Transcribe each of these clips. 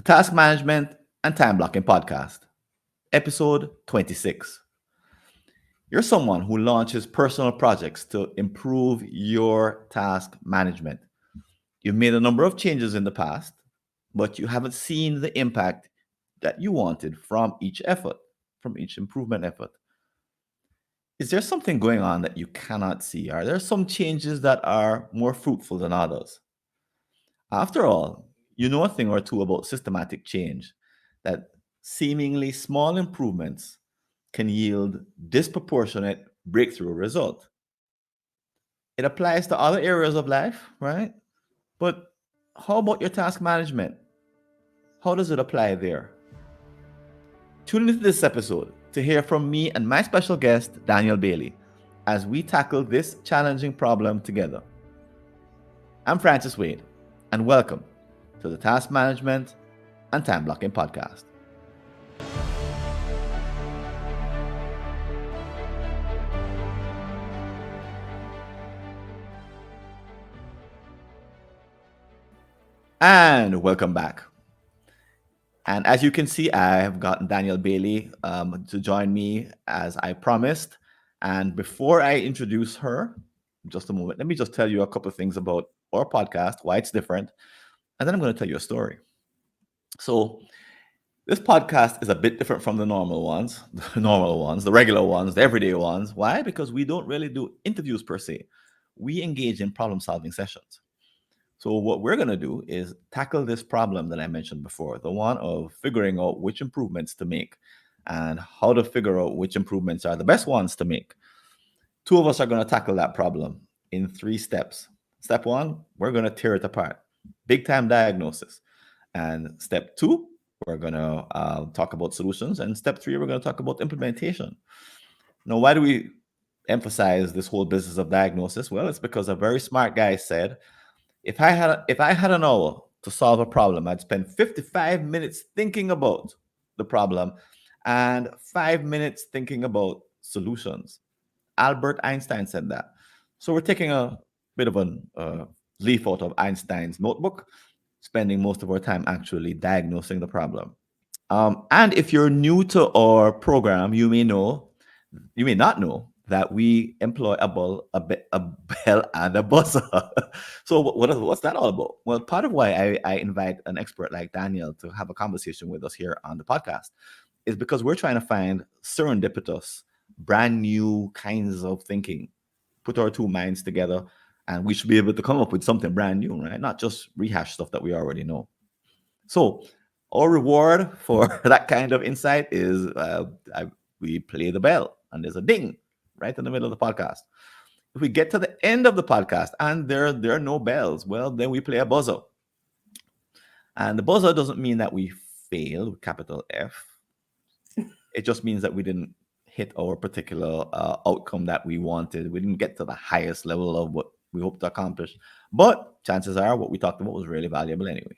Task Management and Time Blocking Podcast, episode 26. You're someone who launches personal projects to improve your task management. You've made a number of changes in the past, but you haven't seen the impact that you wanted from each effort, from each improvement effort. Is there something going on that you cannot see? Are there some changes that are more fruitful than others? After all, you know a thing or two about systematic change, that seemingly small improvements can yield disproportionate breakthrough result. It applies to other areas of life, right? But how about your task management? How does it apply there? Tune into this episode to hear from me and my special guest, Danielle Baily, as we tackle this challenging problem together. I'm Francis Wade, and welcome to the Task Management and Time Blocking Podcast. And welcome back. And as you can see, I have gotten Danielle Baily to join me as I promised. And before I introduce her, just a moment, let me just tell you a couple of things about our podcast, why it's different, and then I'm going to tell you a story. So, this podcast is a bit different from the normal ones, the regular ones, the everyday ones. Why? Because we don't really do interviews per se. We engage in problem solving sessions. So, what we're going to do is tackle this problem that I mentioned before, the one of figuring out which improvements to make and how to figure out which improvements are the best ones to make. Two of us are going to tackle that problem in 3 steps. Step 1, we're going to tear it apart, big time diagnosis. And step 2, we're going to talk about solutions. And step 3, we're going to talk about implementation. Now, why do we emphasize this whole business of diagnosis? Well, it's because a very smart guy said, if I had an hour to solve a problem, I'd spend 55 minutes thinking about the problem and 5 minutes thinking about solutions. Albert Einstein said that. So we're taking a bit of a leaf out of Einstein's notebook, spending most of our time actually diagnosing the problem. And if you're new to our program, you may not know that we employ a bell and a buzzer. So what's that all about? Well, part of why I invite an expert like Daniel to have a conversation with us here on the podcast is because we're trying to find serendipitous, brand new kinds of thinking, put our two minds together, and we should be able to come up with something brand new, right? Not just rehash stuff that we already know. So, our reward for that kind of insight is we play the bell and there's a ding right in the middle of the podcast. If we get to the end of the podcast and there are no bells, well, then we play a buzzer. And the buzzer doesn't mean that we failed with capital F. It just means that we didn't hit our particular outcome that we wanted. We didn't get to the highest level of what we hoped to accomplish. But chances are what we talked about was really valuable anyway.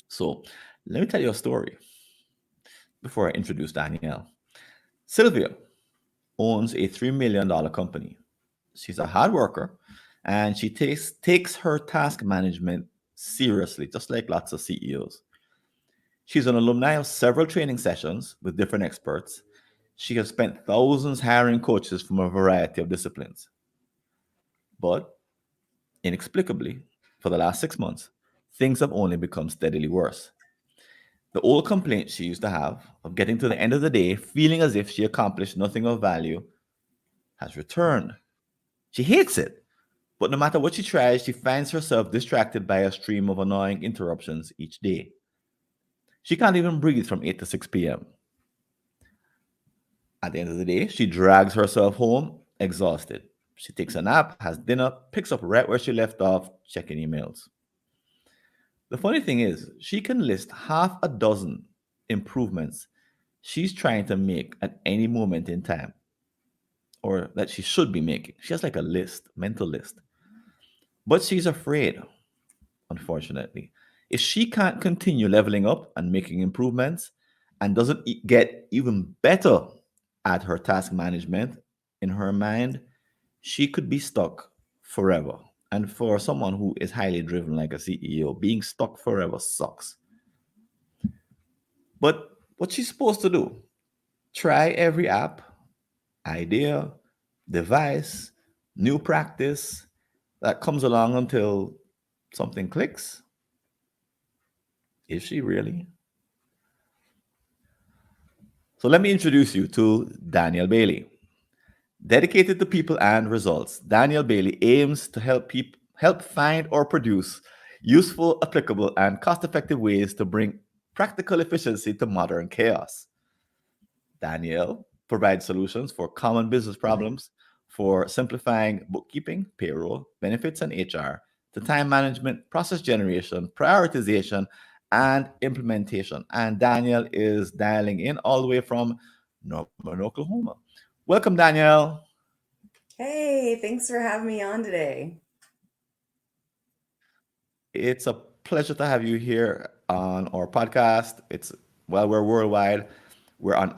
So let me tell you a story before I introduce Danielle. Sylvia owns a $3 million company. She's a hard worker and she takes her task management seriously, just like lots of CEOs. She's an alumni of several training sessions with different experts. She has spent thousands hiring coaches from a variety of disciplines. But inexplicably, for the last 6 months, things have only become steadily worse. The old complaint she used to have of getting to the end of the day feeling as if she accomplished nothing of value has returned. She hates it, but no matter what she tries, she finds herself distracted by a stream of annoying interruptions each day. She can't even breathe from 8 to 6 p.m. At the end of the day, she drags herself home exhausted. She takes a nap, has dinner, picks up right where she left off, checking emails. The funny thing is, she can list half a dozen improvements she's trying to make at any moment in time, or that she should be making. She has like a list, mental list. But she's afraid, unfortunately. If she can't continue leveling up and making improvements and doesn't get even better at her task management, in her mind, she could be stuck forever. And for someone who is highly driven like a CEO, being stuck forever sucks. But what she's supposed to do? Try every app, idea, device, new practice that comes along until something clicks. Is she really? So let me introduce you to Danielle Baily. Dedicated to people and results, Danielle Baily aims to help find or produce useful, applicable, and cost-effective ways to bring practical efficiency to modern chaos. Danielle provides solutions for common business problems, for simplifying bookkeeping, payroll, benefits, and HR, to time management, process generation, prioritization, and implementation. And Danielle is dialing in all the way from Norman, Oklahoma. Welcome, Danielle. Hey, thanks for having me on today. It's a pleasure to have you here on our podcast. We're worldwide. We're on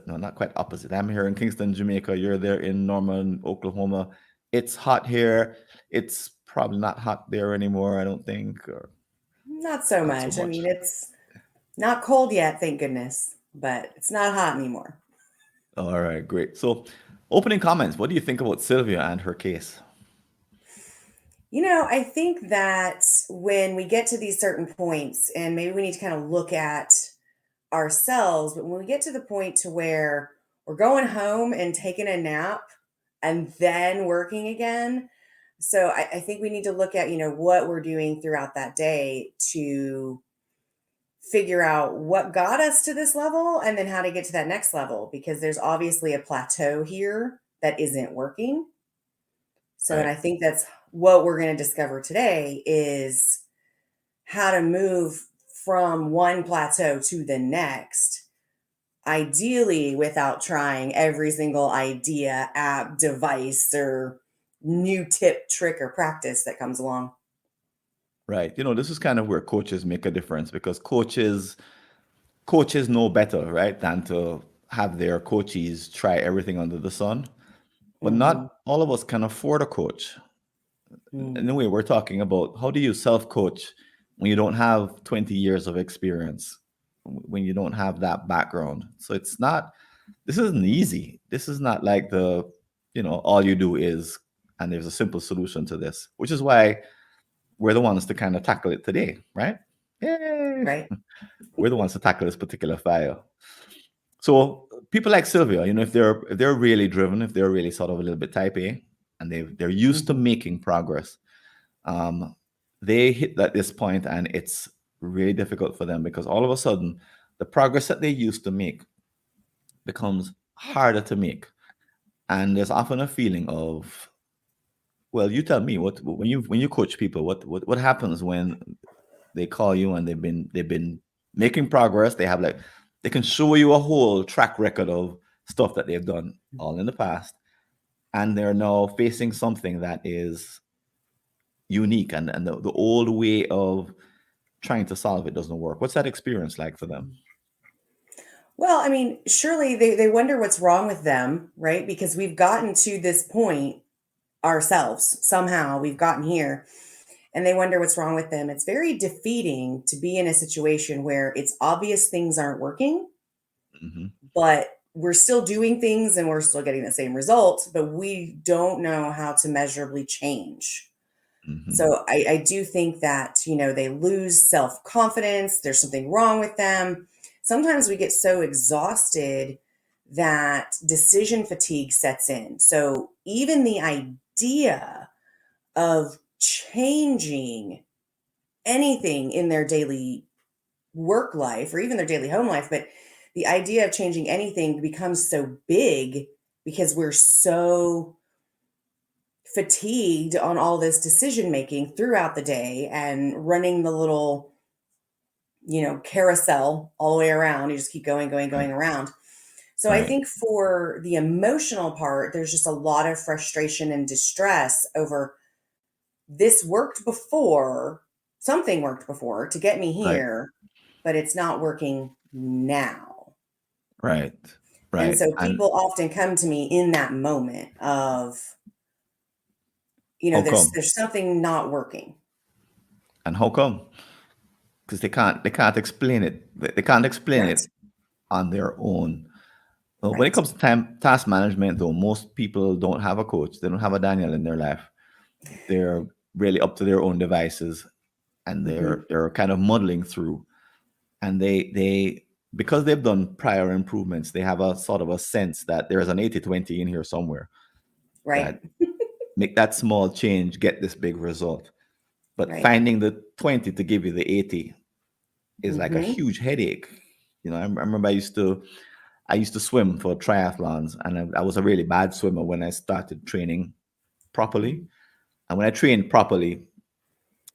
no, not quite opposite. I'm here in Kingston, Jamaica. You're there in Norman, Oklahoma. It's hot here. It's probably not hot there anymore, I don't think, or Not so not so much. I mean, much. it's not cold yet, thank goodness, but it's not hot anymore. All right, great. So, opening comments. What do you think about Sylvia and her case? I think that when we get to these certain points, and maybe we need to kind of look at ourselves, but when we get to the point to where we're going home and taking a nap and then working again, so I think we need to look at, what we're doing throughout that day to figure out what got us to this level and then how to get to that next level because there's obviously a plateau here that isn't working. So, and Right, I think that's what we're going to discover today is how to move from one plateau to the next, ideally without trying every single idea, app, device, or new tip, trick, or practice that comes along. right. This is kind of where coaches make a difference because coaches know better, right, than to have their coachees try everything under the sun. But Mm-hmm. not all of us can afford a coach. Mm. Anyway, we're talking about how do you self coach when you don't have 20 years of experience, when you don't have that background. So this isn't easy. This is not like all you do is, and there's a simple solution to this, which is why we're the ones to kind of tackle it today, right? Yay! Right? We're the ones to tackle this particular file. So people like Sylvia, if they're really driven, if they're really sort of a little bit type A, and they're used to Mm-hmm. making progress, um, they hit at this point, and it's really difficult for them because all of a sudden, the progress that they used to make becomes harder to make, and there's often a feeling of, well, you tell me what when you coach people, what happens when they call you and they've been making progress. They have like they can show you a whole track record of stuff that they've done all in the past, and they're now facing something that is unique, and the old way of trying to solve it doesn't work. What's that experience like for them? Well, I mean, surely they wonder what's wrong with them, right? Because we've gotten to this point ourselves. Somehow we've gotten here and they wonder what's wrong with them. It's very defeating to be in a situation where it's obvious things aren't working, Hmm. but we're still doing things and we're still getting the same results, but we don't know how to measurably change. Hmm. So I do think that, they lose self confidence. There's something wrong with them. Sometimes we get so exhausted that decision fatigue sets in. So even the idea of changing anything in their daily work life or even their daily home life, but the idea of changing anything becomes so big because we're so fatigued on all this decision making throughout the day and running the little, carousel all the way around. You just keep going, going, Right. going around. So I Right. think for the emotional part, there's just a lot of frustration and distress over this worked before, something worked before to get me Right. here, but it's not working now. Right. And Right. so And people often come to me in that moment of, how there's come? something not working. And how come? because they can't explain it. They can't explain it Correct. on their own. When it Right. comes to task management, though, most people don't have a coach. They don't have a Daniel in their life. They're really up to their own devices, and Hmm. they're kind of muddling through. And they because they've done prior improvements, they have a sort of a sense that there's an 80/20 in here somewhere Right. that make that small change get this big result. But Right. finding the 20 to give you the 80 is like a Hmm. huge headache. I remember I used to swim for triathlons, and I was a really bad swimmer when I started training properly. And when I trained properly,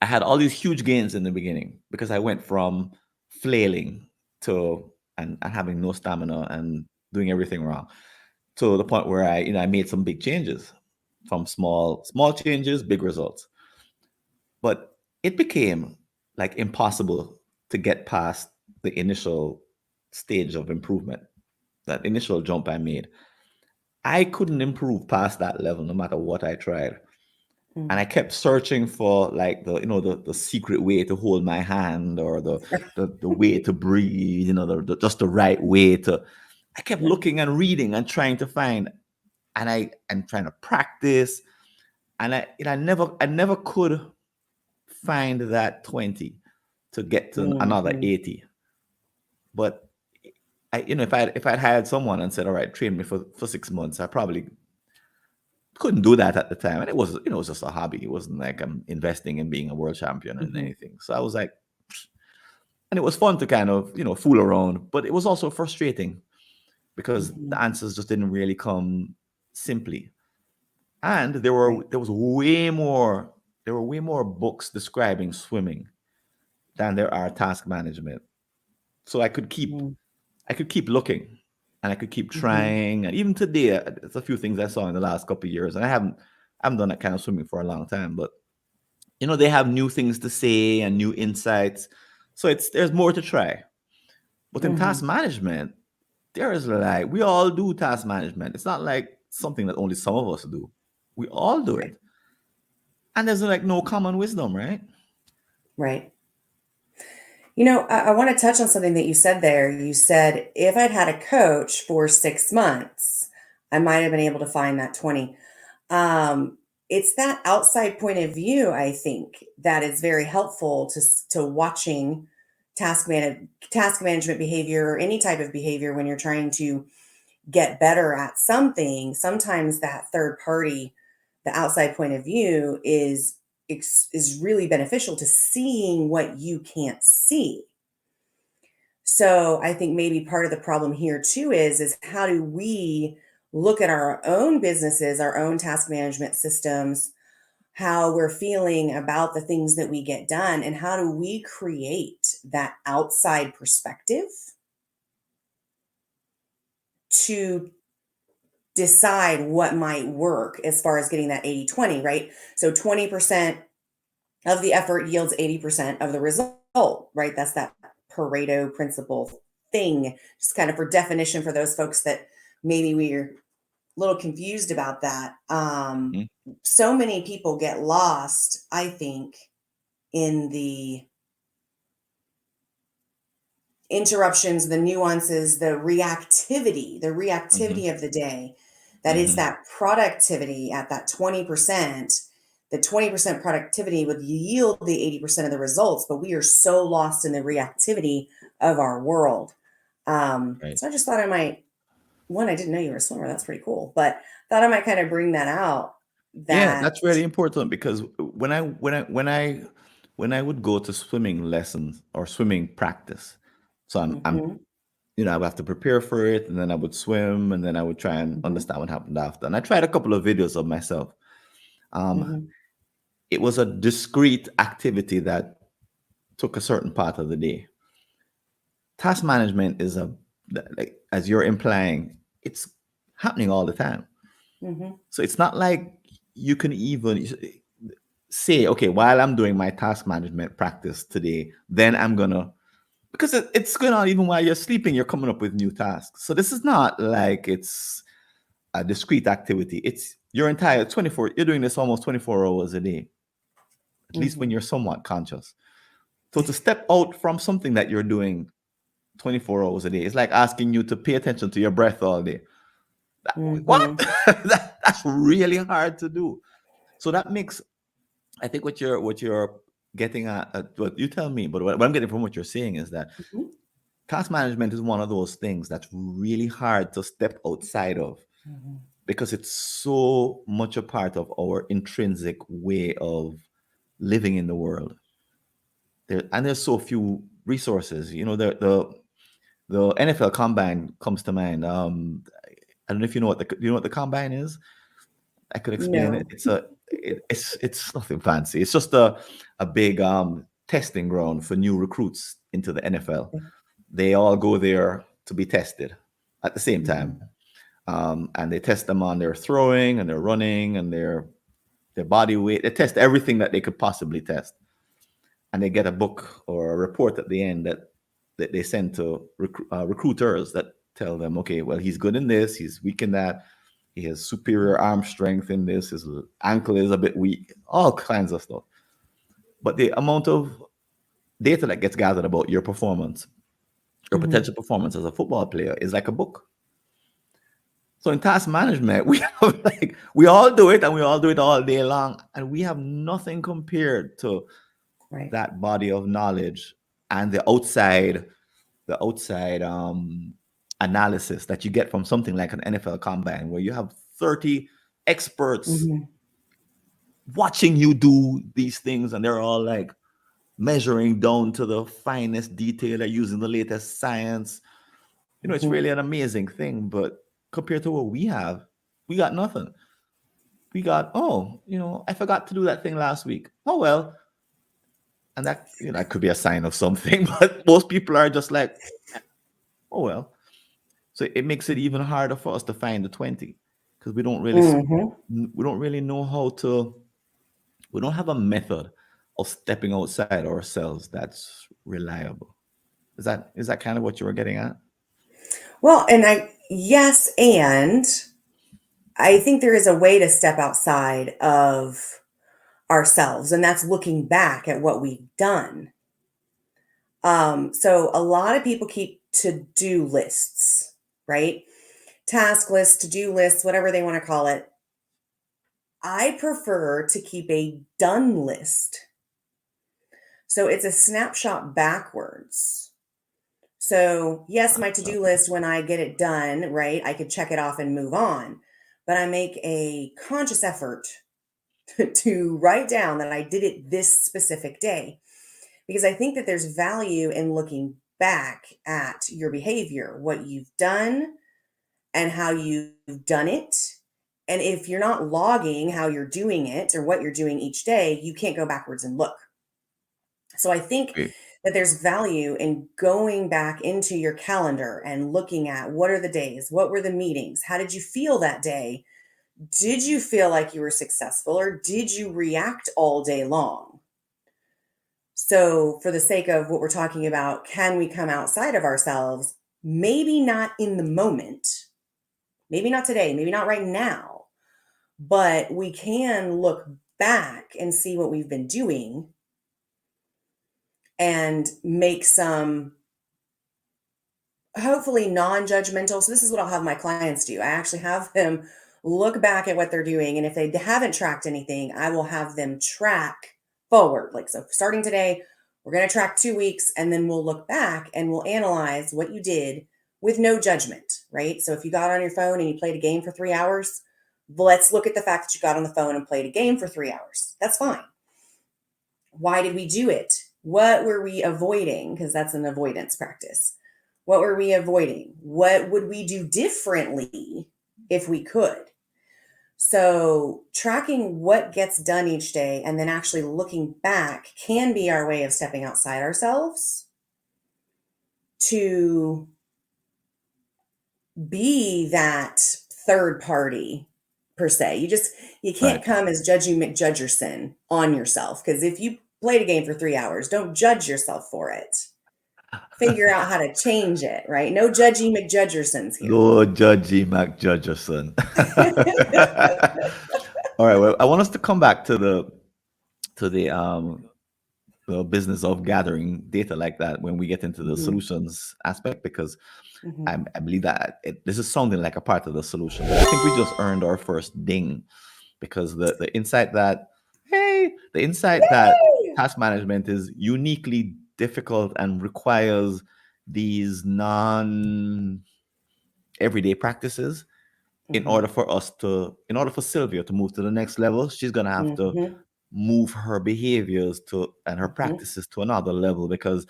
I had all these huge gains in the beginning because I went from flailing to and having no stamina and doing everything wrong to the point where I made some big changes from small changes, big results. But it became like impossible to get past the initial stage of improvement, that initial jump I made. I couldn't improve past that level no matter what I tried. And I Hmm. kept searching for like the secret way to hold my hand, or the way to breathe, just the right way to. I kept Yeah. looking and reading and trying to find, and trying to practice, and I never could find that 20 to get to another Hmm. 80. But if I'd hired someone and said, all right, train me for 6 months, I probably couldn't do that at the time. And it was just a hobby. It wasn't like I'm investing in being a world champion and Hmm. anything. So I was like, and it was fun to kind of, fool around, but it was also frustrating because Hmm. the answers just didn't really come simply. And there were Right. there was way more there were way more books describing swimming than there are task management. So I could keep looking, and I could keep Hmm. trying. And even today, there's a few things I saw in the last couple of years, and I haven't done that kind of swimming for a long time. But they have new things to say and new insights. So there's more to try. But in task Hmm. management, there is like we all do task management. It's not like something that only some of us do. We all do it, Right. and there's like no common wisdom, right? Right. I want to touch on something that you said there. You said if I'd had a coach for 6 months, I might have been able to find that 20. Um, it's that outside point of view, I think, that is very helpful to watching task management behavior or any type of behavior when you're trying to get better at something. Sometimes that third party, the outside point of view is really beneficial to seeing what you can't see. So I think maybe part of the problem here too is how do we look at our own businesses, our own task management systems, how we're feeling about the things that we get done, and how do we create that outside perspective to decide what might work as far as getting that 80/20, right? So 20% of the effort yields 80% of the result, right? That's that Pareto principle thing, just kind of for definition for those folks that maybe we're a little confused about that. Mhm. So many people get lost, I think, in the interruptions, the nuances, the Mhm. reactivity of the day. That is Mhm. that productivity at that 20%. The 20% productivity would yield the 80% of the results, but we are so lost in the reactivity of our world. Right. So I just thought I might, one, I didn't know you were a swimmer. That's pretty cool. But thought I might kind of bring that out Yeah, that, that's really important because when I would go to swimming lessons or swimming practice, so I'm hmm I would have to prepare for it, and then I would swim, and then I would try and hmm understand what happened after. And I tried a couple of videos of myself. Um, hmm it was a discrete activity that took a certain part of the day. Task management is like, as you're implying, it's happening all the time. hmm So it's not like you can even say, okay, while I'm doing my task management practice today, then I'm gonna, because it's going on even while you're sleeping, you're coming up with new tasks. So this is not like it's a discrete activity. It's your entire 24, you're doing this almost 24 hours a day, at least when hmm you're somewhat conscious. So to step out from something that you're doing 24 hours a day, it's like asking you to pay attention to your breath all day. What? Mm-hmm. That's really hard to do. So that makes, I think what you're getting at, what you tell me, but what I'm getting from what you're saying is that Mm-hmm. task management is one of those things that's really hard to step outside of Mm-hmm. because it's so much a part of our intrinsic way of living in the world. And there's so few resources. The NFL Combine comes to mind. I don't know if you know what the Combine is. I could explain it. No. It's nothing fancy. It's just a big testing ground for new recruits into the NFL. They all go there to be tested at the same time, Mm-hmm. and they test them on their throwing and their running and their body weight. They test everything that they could possibly test, and they get a book or a report at the end that they send to recruiters that tell them, okay, well, he's good in this, he's weak in that, he has superior arm strength in this, his ankle is a bit weak, all kinds of stuff. But the amount of data that gets gathered about your performance, your Mm-hmm. potential performance as a football player, is like a book. So in task management, we have like we all do it and we all do it all day long, and we have nothing compared to Right. that body of knowledge and the outside analysis that you get from something like an NFL combine where you have 30 experts Mm-hmm. watching you do these things, and they're all like measuring down to the finest detail, they're using the latest science. It's Mm-hmm. really an amazing thing, but compared to what we have, we got nothing. We got, oh, I forgot to do that thing last week. Oh well. And that could be a sign of something, but most people are just like, oh well. So it makes it even harder for us to find the 20 because Mm-hmm. we don't really know how to, we don't have a method of stepping outside ourselves that's reliable. Is that kind of what you were getting at? Well, yes, and I think there is a way to step outside of ourselves, and that's looking back at what we've done. So a lot of people keep to-do lists, right? Task lists, to-do lists, whatever they want to call it. I prefer to keep a done list. So it's a snapshot backwards. So, yes, my to-do list, when I get it done, right, I could check it off and move on. But I make a conscious effort to write down that I did it this specific day because I think that there's value in looking back at your behavior, what you've done and how you've done it. And if you're not logging how you're doing it or what you're doing each day, you can't go backwards and look. So I think Okay. that there's value in going back into your calendar and looking at what are the days, what were the meetings, how did you feel that day? Did you feel like you were successful or did you react all day long? So, for the sake of what we're talking about, can we come outside of ourselves? Maybe not in the moment, maybe not today, maybe not right now, but we can look back and see what we've been doing and make some hopefully non-judgmental. So this is what I'll have my clients do. I actually have them look back at what they're doing. And if they haven't tracked anything, I will have them track forward. Like, so starting today, we're going to track 2 weeks and then we'll look back and we'll analyze what you did with no judgment, right? So if you got on your phone and you played a game for 3 hours, let's look at the fact that you got on the phone and played a game for 3 hours. That's fine. Why did we do it? What were we avoiding? Because that's an avoidance practice. What were we avoiding? What would we do differently if we could? So, tracking what gets done each day and then actually looking back can be our way of stepping outside ourselves to be that third party per se. You can't Right. come as judgy McJudgerson on yourself because if you played a game for 3 hours, don't judge yourself for it. Figure out how to change it, right? No judgy McJudgersons here. Lord Judgy McJudgerson. All right. Well, I want us to come back to the the business of gathering data like that when we get into the Mhm. solutions aspect, because Mhm. I believe that this is sounding like a part of the solution. But I think we just earned our first ding, because the insight that, hey, the insight that Yay! task management is uniquely difficult and requires these non everyday practices. Mhm. In order for Sylvia to move to the next level, she's gonna have to Mhm. move her behaviors to and her Mhm. practices to another level, because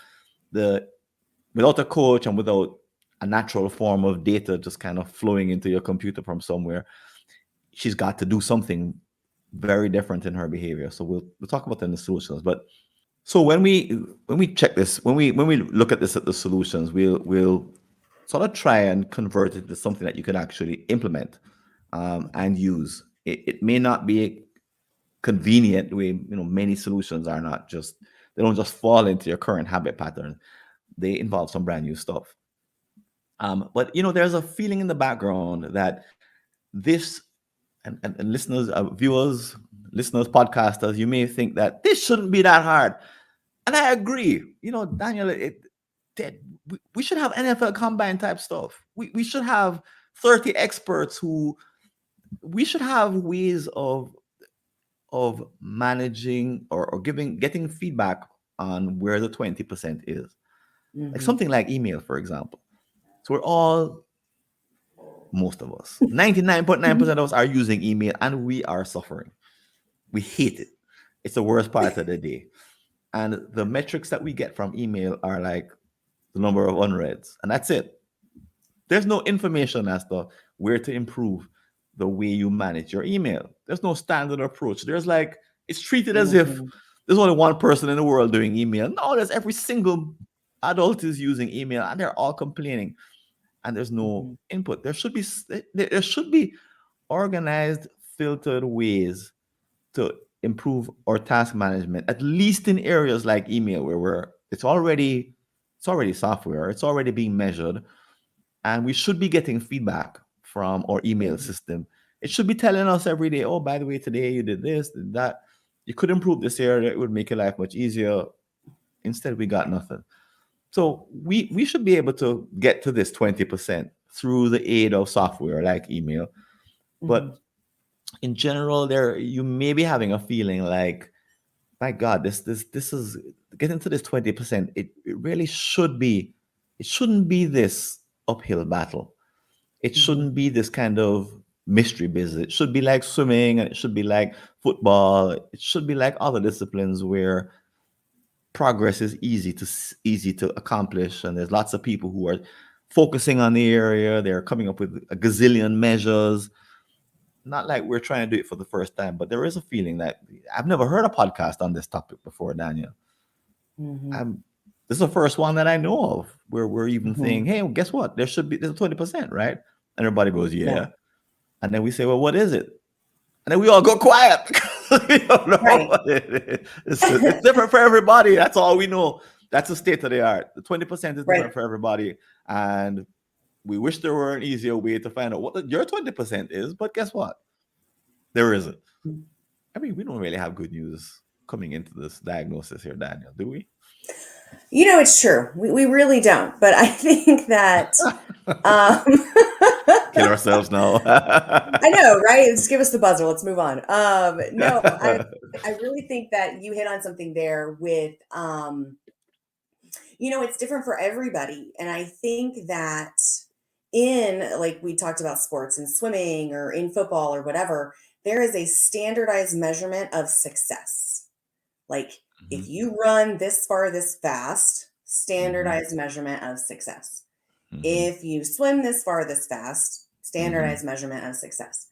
the without a coach and without a natural form of data just kind of flowing into your computer from somewhere, she's got to do something very different in her behavior. So we'll talk about that in the solutions. But so when we check this, when we look at this at the solutions, we'll sort of try and convert it to something that you can actually implement Mhm. and use. It may not be convenient. Many solutions are not just, they don't just fall into your current habit pattern. They involve some brand new stuff. But there's a feeling in the background that this, and listeners, viewers, listeners, podcasters, you may think that this shouldn't be that hard. And I agree. Daniel, we should have NFL combine type stuff. We should have 30 experts who, we should have ways of managing, or getting feedback on where the 20% is. Like Mhm. something like email, for example. So most of us, 99.9% of us are using email, and we are suffering. We hate it. It's the worst part of the day. And the metrics that we get from email are like the number of unreads, and that's it. There's no information as to where to improve the way you manage your email. There's no standard approach. It's treated as if Mhm. there's only one person in the world doing email. No, there's every single adult is using email, and they're all complaining, and there's no Mhm. input. There should be organized, filtered ways to improve our task management, at least in areas like email, where it's already software, it's already being measured, and we should be getting feedback from our email Mhm. system. It should be telling us every day, oh, by the way, today you did this, did that. You could improve this area. It would make your life much easier. Instead, we got nothing. So we should be able to get to this 20% through the aid of software like email. Mhm. But in general, there you may be having a feeling like, my God, this is getting to this 20%. It really should be. It shouldn't be this uphill battle. It Mhm. shouldn't be this kind of mystery business. It should be like swimming, and it should be like football. It should be like other disciplines where progress is easy to accomplish, and there's lots of people who are focusing on the area. They're coming up with a gazillion measures. Not like we're trying to do it for the first time, but there is a feeling that I've never heard a podcast on this topic before, Daniel. Mhm. I'm This is the first one that I know of where we're even saying, Mhm. "Hey, well, guess what? There's 20%, right?" And everybody goes, Yeah. "Yeah." And then we say, "Well, what is it?" And then we all go quiet because we don't know Right. what it is. It's different for everybody. That's all we know. That's the state of the art. The 20% is Right. different for everybody, and we wish there were an easier way to find out what your 20% is. But guess what? There isn't. I mean, we don't really have good news coming into this diagnosis here, Daniel, do we? It's true. We really don't. But I think that, um, Kill ourselves now. I know, right? Just give us the buzzer. Let's move on. No, I really think that you hit on something there with, it's different for everybody. And I think that like we talked about sports and swimming or in football or whatever, there is a standardized measurement of success. Like if Mhm, you run this far this fast, mhm, standardized measurement of success. mhm, If you swim this far this fast, mhm, standardized measurement of success.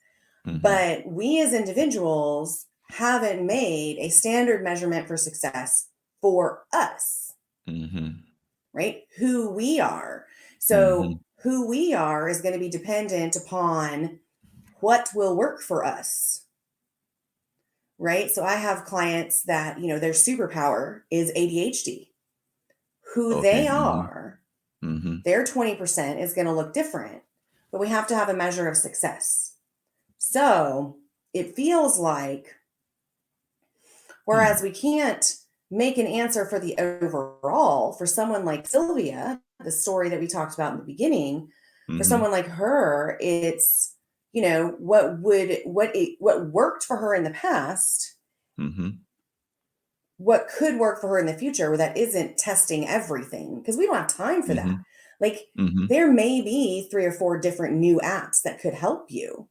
mhm, But we as individuals haven't made a standard measurement for success for us, mhm, right? Who we are. So, mhm, who we are is going to be dependent upon what will work for us, right? So, I have clients that, their superpower is ADHD. Who okay. they Mhm, are, mhm, their 20% is going to look different, but we have to have a measure of success. So, it feels like, hmm, whereas we can't make an answer for the overall. For someone like Sylvia, the story that we talked about in the beginning, for someone Mm-hmm. like her, it's, what worked for her in the past, Mm-hmm. what could work for her in the future, where that isn't testing everything, because we don't have time for that. Mm-hmm. Like, Mm-hmm. there may be 3 or 4 different new apps that could help you.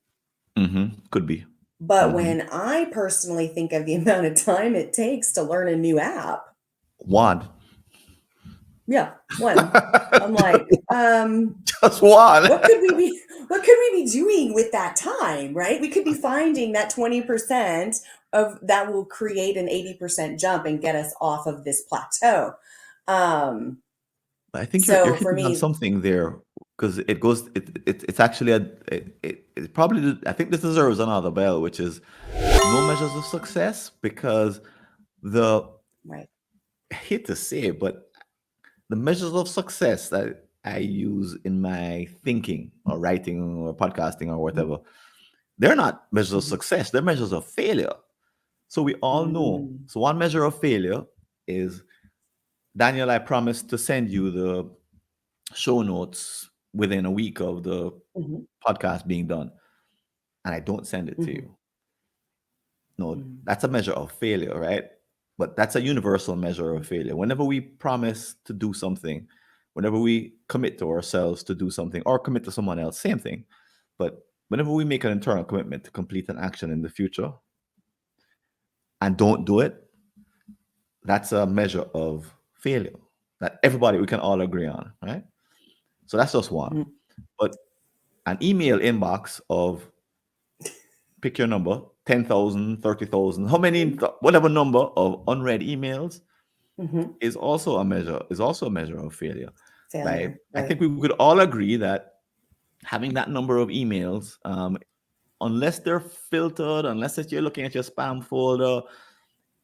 Mm-hmm. Could be. But Mm-hmm. when I personally think of the amount of time it takes to learn a new app, One. yeah, one, I'm like, Just one. what could we be what could we be doing with that time, right? We could be finding that 20% of that will create an 80% jump and get us off of this plateau. Um, I think you're so for hitting on me, something there because it goes it's actually it probably I think this deserves another bell, which is no measures of success because the right. I hate to say it, but the measures of success that I use in my thinking or writing or podcasting or Mhm, whatever, they're not measures of mhm, success, they're measures of failure. So we all know. mm, So one measure of failure is Daniel, I promised to send you the show notes within a week of the mhm, podcast being done, and I don't send it to mhm, you. No, mhm, that's a measure of failure, right? But that's a universal measure mhm, of failure. Whenever we promise to do something, whenever we commit to ourselves to do something or commit to someone else, same thing. But whenever we make an internal commitment to complete an action in the future and don't do it, that's a measure of failure that everybody we can all agree on, right? So that's just one. mhm, But an email inbox of pick your number 10,000, 30,000, how many, whatever number of unread emails mhm. is also a measure of failure, right? Failure, I right, think we could all agree that having that number of emails, unless they're filtered, unless that you're looking at your spam folder,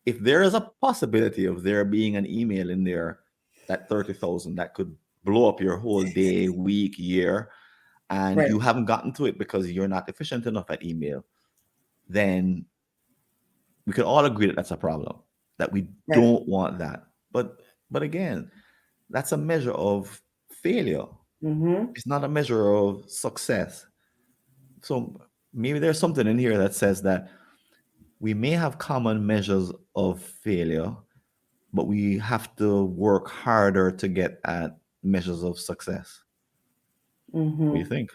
if there is a possibility of there being an email in there, that 30,000 that could blow up your whole day, week, year, and right, you haven't gotten to it because you're not efficient enough at email, then we can all agree that that's a problem, that we right. don't want that. But again, that's a measure of failure. Mhm, It's not a measure of success. So maybe there's something in here that says that we may have common measures of failure, but we have to work harder to get at measures of success. What do you mhm. think?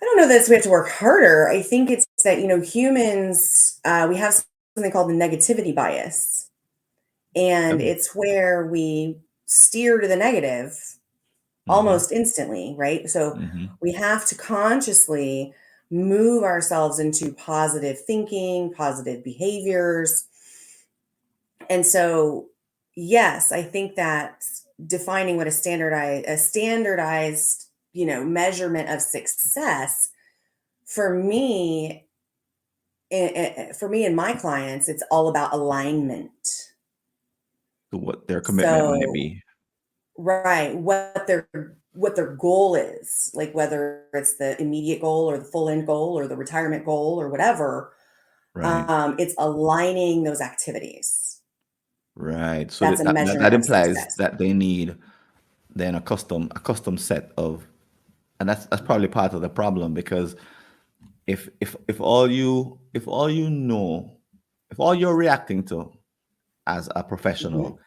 I don't know that we have to work harder. I think it's that, humans, we have something called the negativity bias. And Okay. it's where we steer to the negative Mm-hmm. almost instantly, right? So Mm-hmm. we have to consciously move ourselves into positive thinking, positive behaviors. And so, yes, I think that defining what a standardized, measurement of success for me, for me and my clients, it's all about alignment. So what their commitment might So, be. right, what their goal is, like whether it's the immediate goal or the full end goal or the retirement goal or whatever, Right. it's aligning those activities. Right. So That's that, a that measurement of implies success. that they need then a custom set of, and that's probably part of the problem because if all you know, if all you're reacting to as a Mhm, professional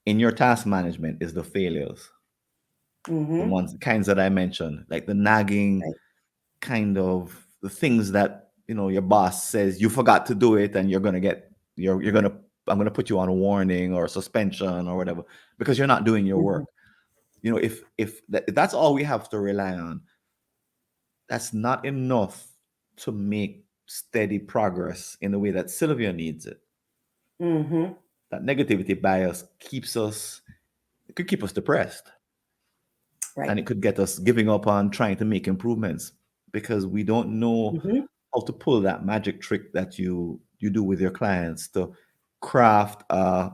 in your task management is the failures, the mhm, ones, the kinds that I mentioned, like the nagging right, kind of the things that your boss says you forgot to do it and you're gonna I'm gonna put you on a warning or suspension or whatever because you're not doing your mhm, work. If that's all we have to rely on, that's not enough to make steady progress in the way that Sylvia needs it. mhm, That negativity bias it could keep us depressed, and right, it could get us giving up on trying to make improvements because we don't know mhm, how to pull that magic trick that you do with your clients to craft a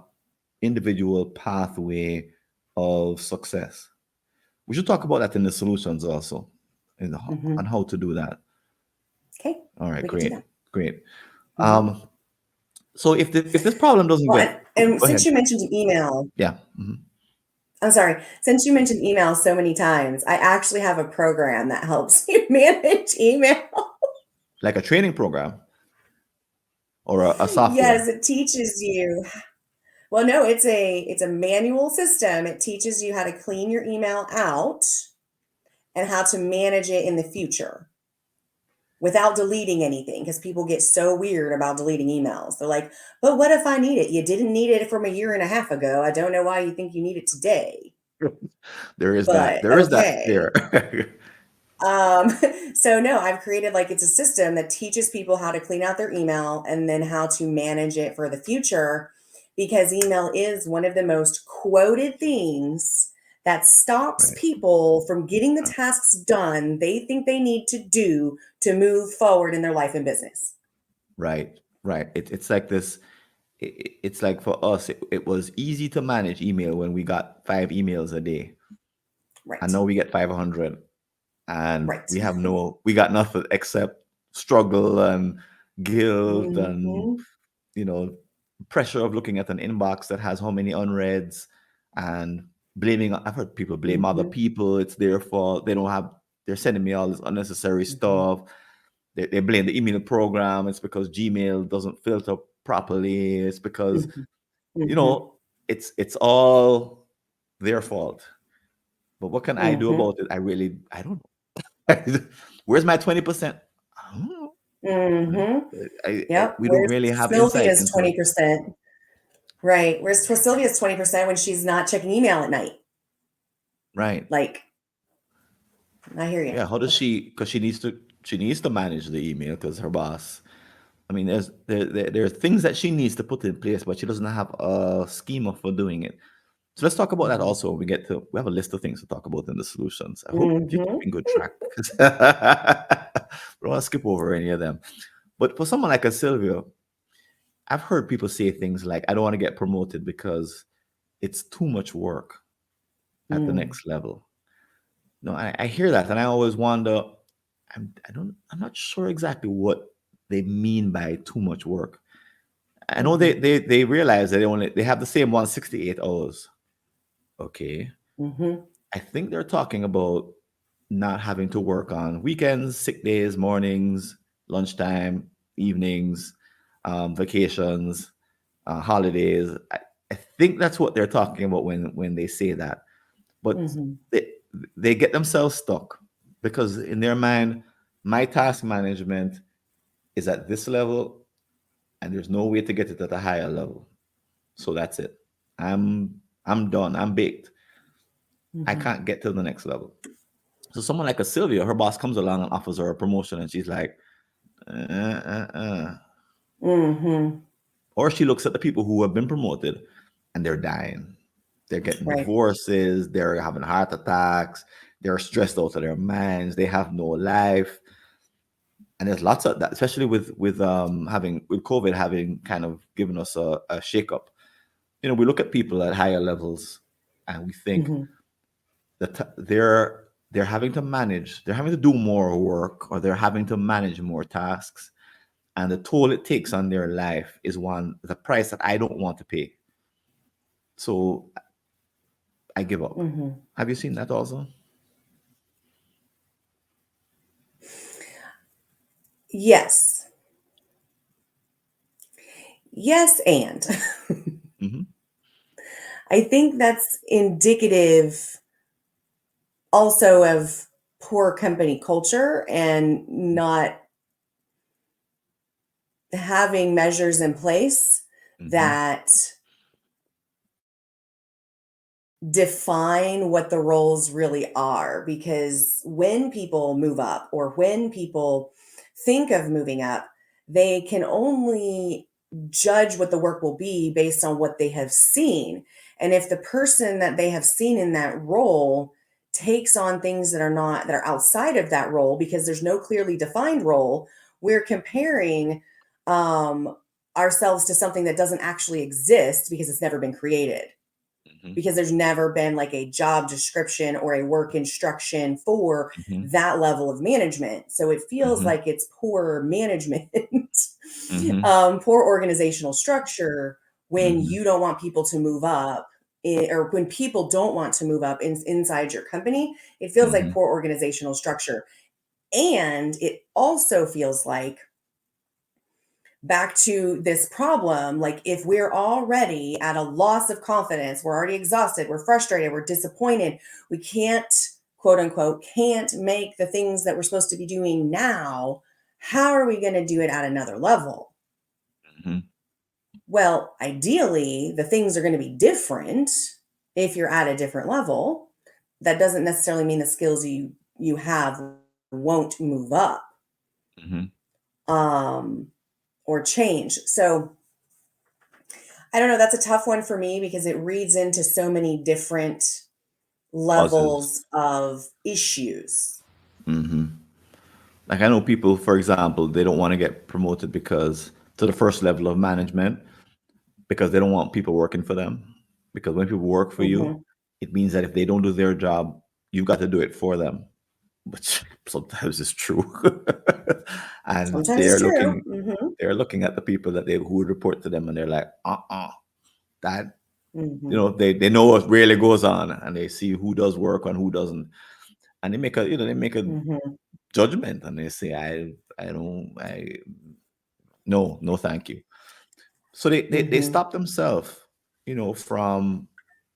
individual pathway of success. We should talk about that in the solutions also, on mhm. how to do that. Okay, All right, we could do great, that. great. Mhm, Um, So if this problem doesn't Well, get, and go ahead. since you mentioned email, Yeah. Hmm. I'm sorry, since you mentioned email so many times, I actually have a program that helps you manage email. Like a training program or a Yes, software. it teaches you. Well, no, it's a manual system. It teaches you how to clean your email out and how to manage it in the future without deleting anything because people get so weird about deleting emails. They're like, "But what if I need it? You didn't need it from a year and a half ago. I don't know why you think you need it today." There is that. But There is that there. okay. Um, so no, I've created like it's a system that teaches people how to clean out their email and then how to manage it for the future because email is one of the most quoted things that stops Right. people from getting the tasks done they think they need to do to move forward in their life and business. Right. Right. It's like this. It's like for us, it was easy to manage email when we got 5 emails a day, and Right. now we get 500, and Right. we got nothing except struggle and guilt and Mhm. you know pressure of looking at an inbox that has how many unreads, and blaming. I've heard people blame other Mhm. people. It's their fault. They don't have. They're sending me all this unnecessary Mhm. stuff. They blame the email program. It's because Gmail doesn't filter properly. It's because Mhm. you Mhm. know it's all their fault. But what can I do Mhm. about it? I don't know. Where's my 20%? I don't know. Mhm. Yep. We don't Where's really have insight Sylvia's into it. 20%? Right. Where's Sylvia's 20% when she's not checking email at night? Right. Like, I hear you. Yeah. How does Okay. she? Because she needs to manage the email because her boss. I mean, there are things that she needs to put in place, but she doesn't have a schema for doing it. So let's talk about that Mhm. also. When we have a list of things to talk about in the solutions. I hope you're Mhm. keeping good track because we don't want to skip over any of them. But for someone like a Sylvia, I've heard people say things like, "I don't want to get promoted because it's too much work at the Mm. next level." No, I hear that, and I always wonder. I'm not sure exactly what they mean by too much work. I know Mhm. they realize that they have the same 168 hours. Okay, Mhm. I think they're talking about not having to work on weekends, sick days, mornings, lunchtime, evenings, vacations, holidays. I think that's what they're talking about when they say that. But Mhm. they they get themselves stuck because in their mind, my task management is at this level, and there's no way to get it at a higher level. So that's it. I'm I'm done. I'm baked. I Mhm. can't get to the next level. So someone like a Sylvia, her boss comes along and offers her a promotion, and she's like, uh. Mhm. Or she looks at the people who have been promoted, and they're dying. They're getting Right. divorces. They're having heart attacks. They're stressed out of their minds. They have no life. And there's lots of that, especially with COVID having kind of given us a shakeup. We look at people at higher levels, and we think Mhm. that they're having to manage, they're having to do more work, or they're having to manage more tasks, and the toll it takes on their life is the price that I don't want to pay. So I give up. Mhm. Have you seen that also? Yes. Yes, and Hmm. I think that's indicative also of poor company culture and not having measures in place Hmm. that define what the roles really are. Because when people move up or when people think of moving up, they can only judge what the work will be based on what they have seen. And if the person that they have seen in that role takes on things that are outside of that role because there's no clearly defined role, we're comparing um ourselves to something that doesn't actually exist because it's never been created, Hmm. because there's never been like a job description or a work instruction for Hmm. that level of management. So it feels Hmm. like it's poor management Mm-hmm. Poor organizational structure, when Mm-hmm. you don't want people to move up, or when people don't want to move up inside your company, it feels like Mm-hmm. poor organizational structure. And it also feels like, back to this problem, like if we're already at a loss of confidence, we're already exhausted, we're frustrated, we're disappointed, we can't, quote unquote, can't make the things that we're supposed to be doing now, how are we going to do it at another level? Mm-hmm. Well, ideally, the things are going to be different if you're at a different level. That doesn't necessarily mean the skills you have won't move up, Mm-hmm. um, or change. So I don't know. That's a tough one for me because it reads into so many different Causes. levels of issues. Mm-hmm. Like I know people, for example, they don't want to get promoted because to the first level of management because they don't want people working for them. Because when people work for you, Hmm. it means that if they don't do their job, you got to do it for them, which sometimes is true. And Sometimes it's true. Hmm. they're looking at the people that they who would report to them, and they're like, that Hmm. they know what really goes on, and they see who does work and who doesn't, and they make a Hmm. judgment, and they say, I don't, I no, no, thank you. So they Hmm. stop themselves, from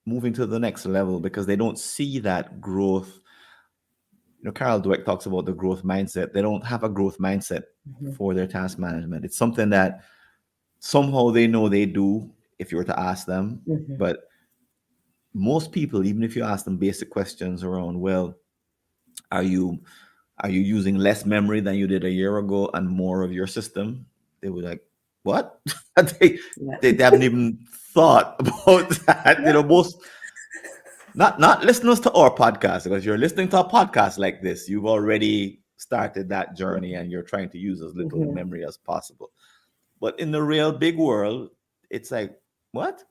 moving to the next level because they don't see that growth. Carol Dweck talks about the growth mindset. They don't have a growth mindset Hmm. for their task management. It's something that somehow they know they do if you were to ask them. Hmm. But most people, even if you ask them basic questions around, well, are you are you using less memory than you did a year ago and more of your system? They were like, what? they, Yep. they haven't even thought about that. Yep. Most not listeners to our podcast, because you're listening to a podcast like this, you've already started that journey and you're trying to use as little Hmm. memory as possible. But in the real big world, it's like, what?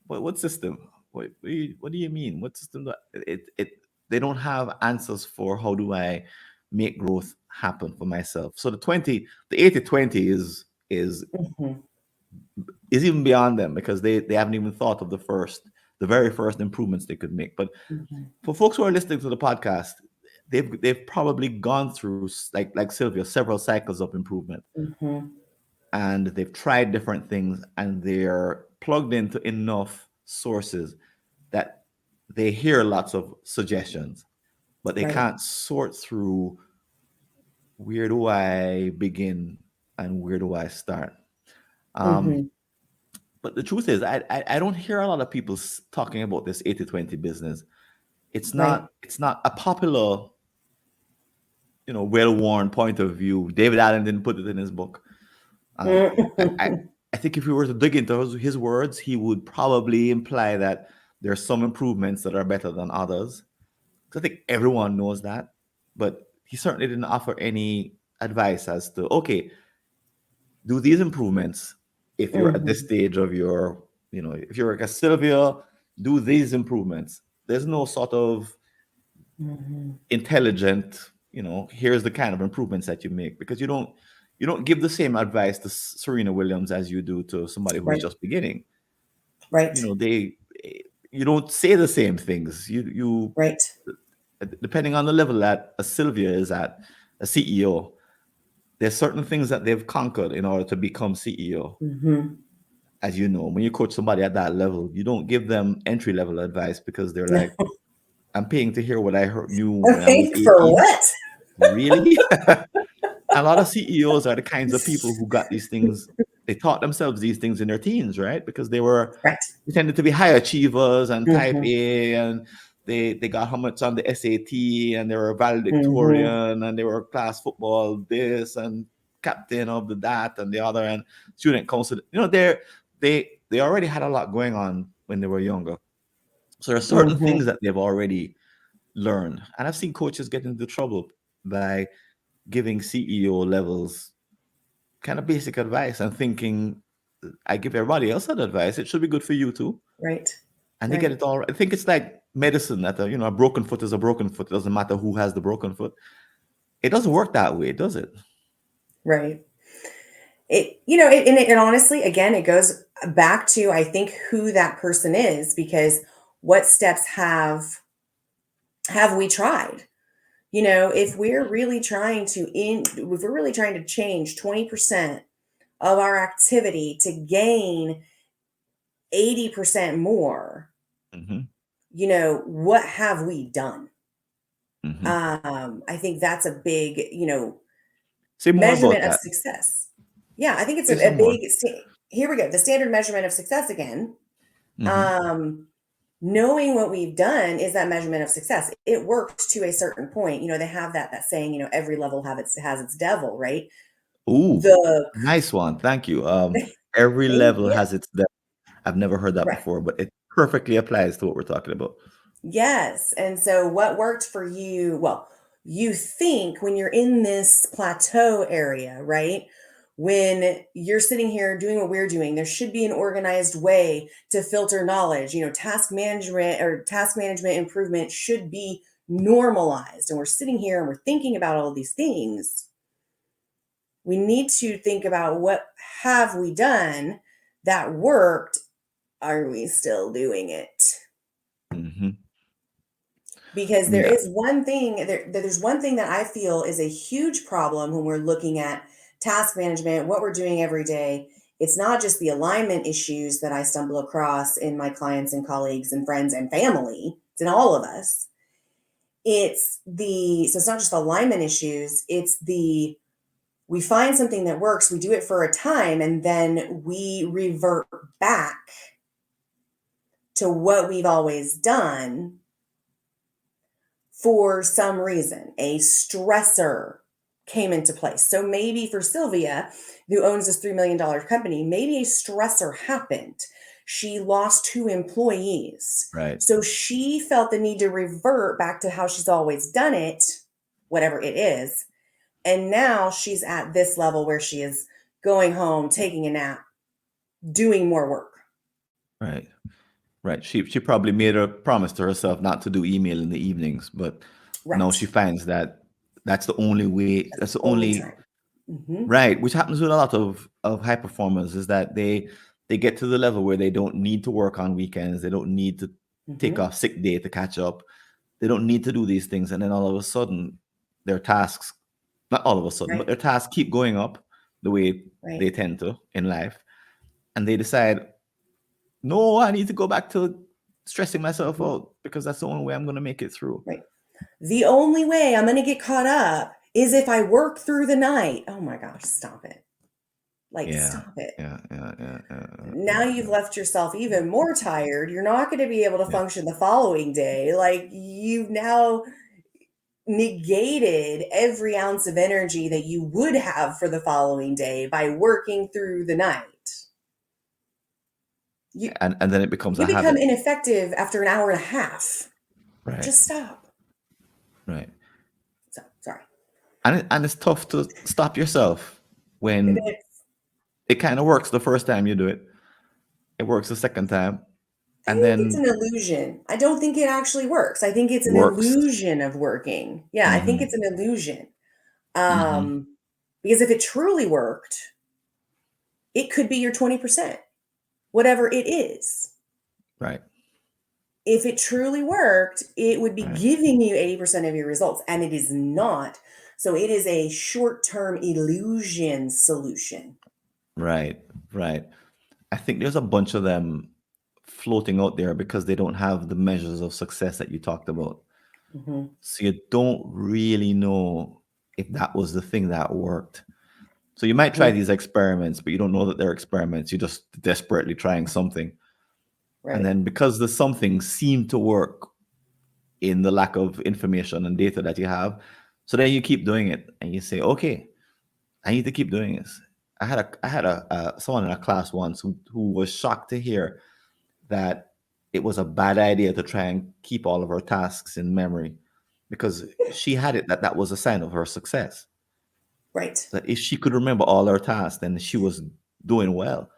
What system? What do you mean? What system? They don't have answers for how do I make growth happen for myself. So the 80/20 Hmm. is even beyond them because they haven't even thought of the very first improvements they could make. But Hmm. for folks who are listening to the podcast, they've probably gone through, like Sylvia, several cycles of improvement, Hmm. and they've tried different things, and they're plugged into enough sources that they hear lots of suggestions, but they Right. can't sort through where do I begin and where do I start. Um, Hmm. but the truth is, I don't hear a lot of people talking about this 80/20 business. Right. It's not a popular, well-worn point of view. David Allen didn't put it in his book. Um, I, I, Hmm. I think if we were to dig into his words, he would probably imply that there are some improvements that are better than others. 'Cause I think everyone knows that, but he certainly didn't offer any advice as to, okay, do these improvements if you're at this Hmm. stage of if you're like a Sylvia, do these improvements. There's no sort of Hmm. intelligent, here's the kind of improvements that you make, because you don't give the same advice to Serena Williams as you do to somebody who's Right. just beginning. Right. They you don't say the same things. You Right. depending on the level that a Sylvia is at, a CEO, there's certain things that they've conquered in order to become CEO. Hmm. As you know, when you coach somebody at that level, you don't give them entry level advice because they're like, I'm paying to hear what I knew when I was Okay. For 18. what? Really? A lot of CEOs are the kinds of people who got these things. They taught themselves these things in their teens, right? Because Right. they tended to be high achievers and type Hmm. A, and they got how much on the SAT, and they were Hmm. valedictorian, and they were class football this and captain of the that and the other, and student council. They already had a lot going on when they were younger. So there are certain Hmm. things that they've already learned, and I've seen coaches get into trouble by giving CEO levels kind of basic advice and thinking, I give everybody else that advice, it should be good for you too. Right. And they get Right. it all right. I think it's like medicine that a broken foot is a broken foot. It doesn't matter who has the broken foot. It doesn't work that way, does it? Right. And honestly, again, it goes back to, I think, who that person is, because what steps have we tried? If we're really trying to change 20% of our activity to gain 80% more, Hmm. what have we done? Hmm. I think that's a big, Say more about measurement of that. success. Yeah, I think it's Say a some more. big, here we go. The standard measurement of success again. Hmm. Um, Knowing what we've done is that measurement of success. It works to a certain point. They have that saying, every level has its devil, right? Ooh, The nice one. Thank you. Every Thank level you. has its depth. I've never heard that Right. before, but it perfectly applies to what we're talking about. Yes. And so what worked for you? Well, you think when you're in this plateau area, right? When you're sitting here doing what we're doing, there should be an organized way to filter knowledge. Task management improvement should be normalized. And we're sitting here and we're thinking about all of these things. We need to think about, what have we done that worked? Are we still doing it? Hmm. Because Yeah. there's one thing that I feel is a huge problem when we're looking at task management, what we're doing every day. It's not just the alignment issues that I stumble across in my clients and colleagues and friends and family. It's in all of us. It's not just alignment issues. We find something that works, we do it for a time, and then we revert back to what we've always done for some reason. A stressor came into place. So maybe for Sylvia, who owns this $3 million company, maybe a stressor happened. She lost 2 employees. Right. So she felt the need to revert back to how she's always done it, whatever it is. And now she's at this level where she is going home, taking a nap, doing more work. Right. Right. She probably made a promise to herself not to do email in the evenings, but now she Right. finds that that's the only way. That's That's the the only only time. Hmm. right. Which happens with a lot of high performers is that they get to the level where they don't need to work on weekends. They don't need to take Hmm. off sick day to catch up. They don't need to do these things, and then all of a sudden, their tasks, not all of a sudden, but Right. their tasks keep going up the way Right. they tend to in life, and they decide, no, I need to go back to stressing myself Hmm. out because that's the only way I'm going to make it through. Right. The only way I'm going to get caught up is if I work through the night. Oh my gosh, stop it. Like, Yeah, stop it. yeah, yeah, yeah, yeah, Now yeah, you've yeah. left yourself even more tired. You're not going to be able to Yeah. function the following day. Like, you've now negated every ounce of energy that you would have for the following day by working through the night. You And then it becomes you a become habit. ineffective after an hour and a half. Right, Just stop. right. So, sorry. And it's tough to stop yourself It when is. it kind of works the first time you do it. It works the second time, I and think it's then an illusion. I don't think it actually works. I think it's an works. illusion of working. Yeah, I think Mm-hmm. it's an illusion. Mm-hmm. Um, because if it truly worked, it could be your 20%, whatever it is. Right, If it truly worked, it would be right, giving you 80% of your results, and it is not. So it is a short term illusion solution. right, right. I think there's a bunch of them floating out there because they don't have the measures of success that you talked about. Hmm. So you don't really know if that was the thing that worked. So you might try Hmm. these experiments, but you don't know that they're experiments. You're just desperately trying something. And Right. then because the something seemed to work in the lack of information and data that you have, so then you keep doing it and you say, okay, I need to keep doing this. I had someone in a class once who was shocked to hear that it was a bad idea to try and keep all of her tasks in memory because she had it that that was a sign of her success. Right. That if she could remember all her tasks, then she was doing well.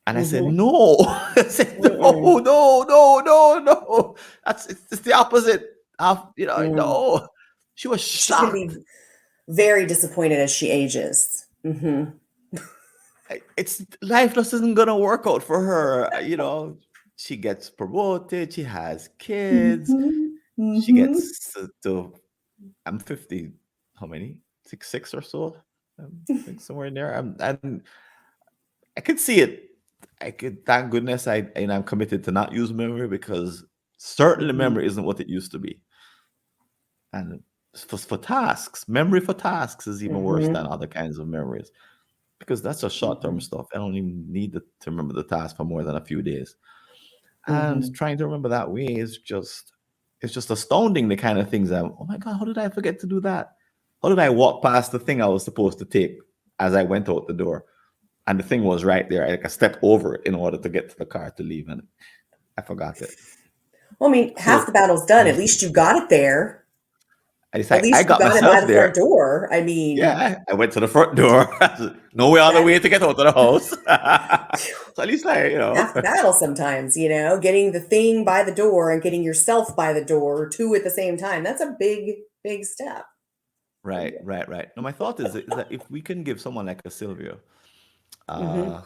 And I said, Hmm. no. I said, Mm-mm. no, no, no, no, no. It's the opposite. Mm. No. She was She's going to be shocked. very disappointed as she ages. Hmm. it's life just isn't gonna work out for her. She gets promoted, she has kids, Mhm. she Mhm. gets to I'm 50, how many? Six or so. I think somewhere in there. And I could see it. I could thank goodness I'm committed to not use memory because certainly Mhm. memory isn't what it used to be. And for tasks, memory for tasks is even worse than Mhm. other kinds of memories because that's just short term Mhm. stuff. I don't even need to remember the task for more than a few days. And Mhm. trying to remember that way is just it's just astounding the kind of things that oh my god, how did I forget to do that? How did I walk past the thing I was supposed to take as I went out the door? And the thing was right there. I stepped over it in order to get to the car to leave, and I forgot it. Well, I mean, half So the battle's done. At least you got it there. I At decided I least you got got it by myself the there. front door. I mean, Yeah, I went to the front door. No other that way to get out of the house. So at least half the battle sometimes, getting the thing by the door and getting yourself by the door, two at the same time. That's a big, big step. right, right, right. No, my thought is that if we can give someone like a Sylvia Mm-hmm. uh,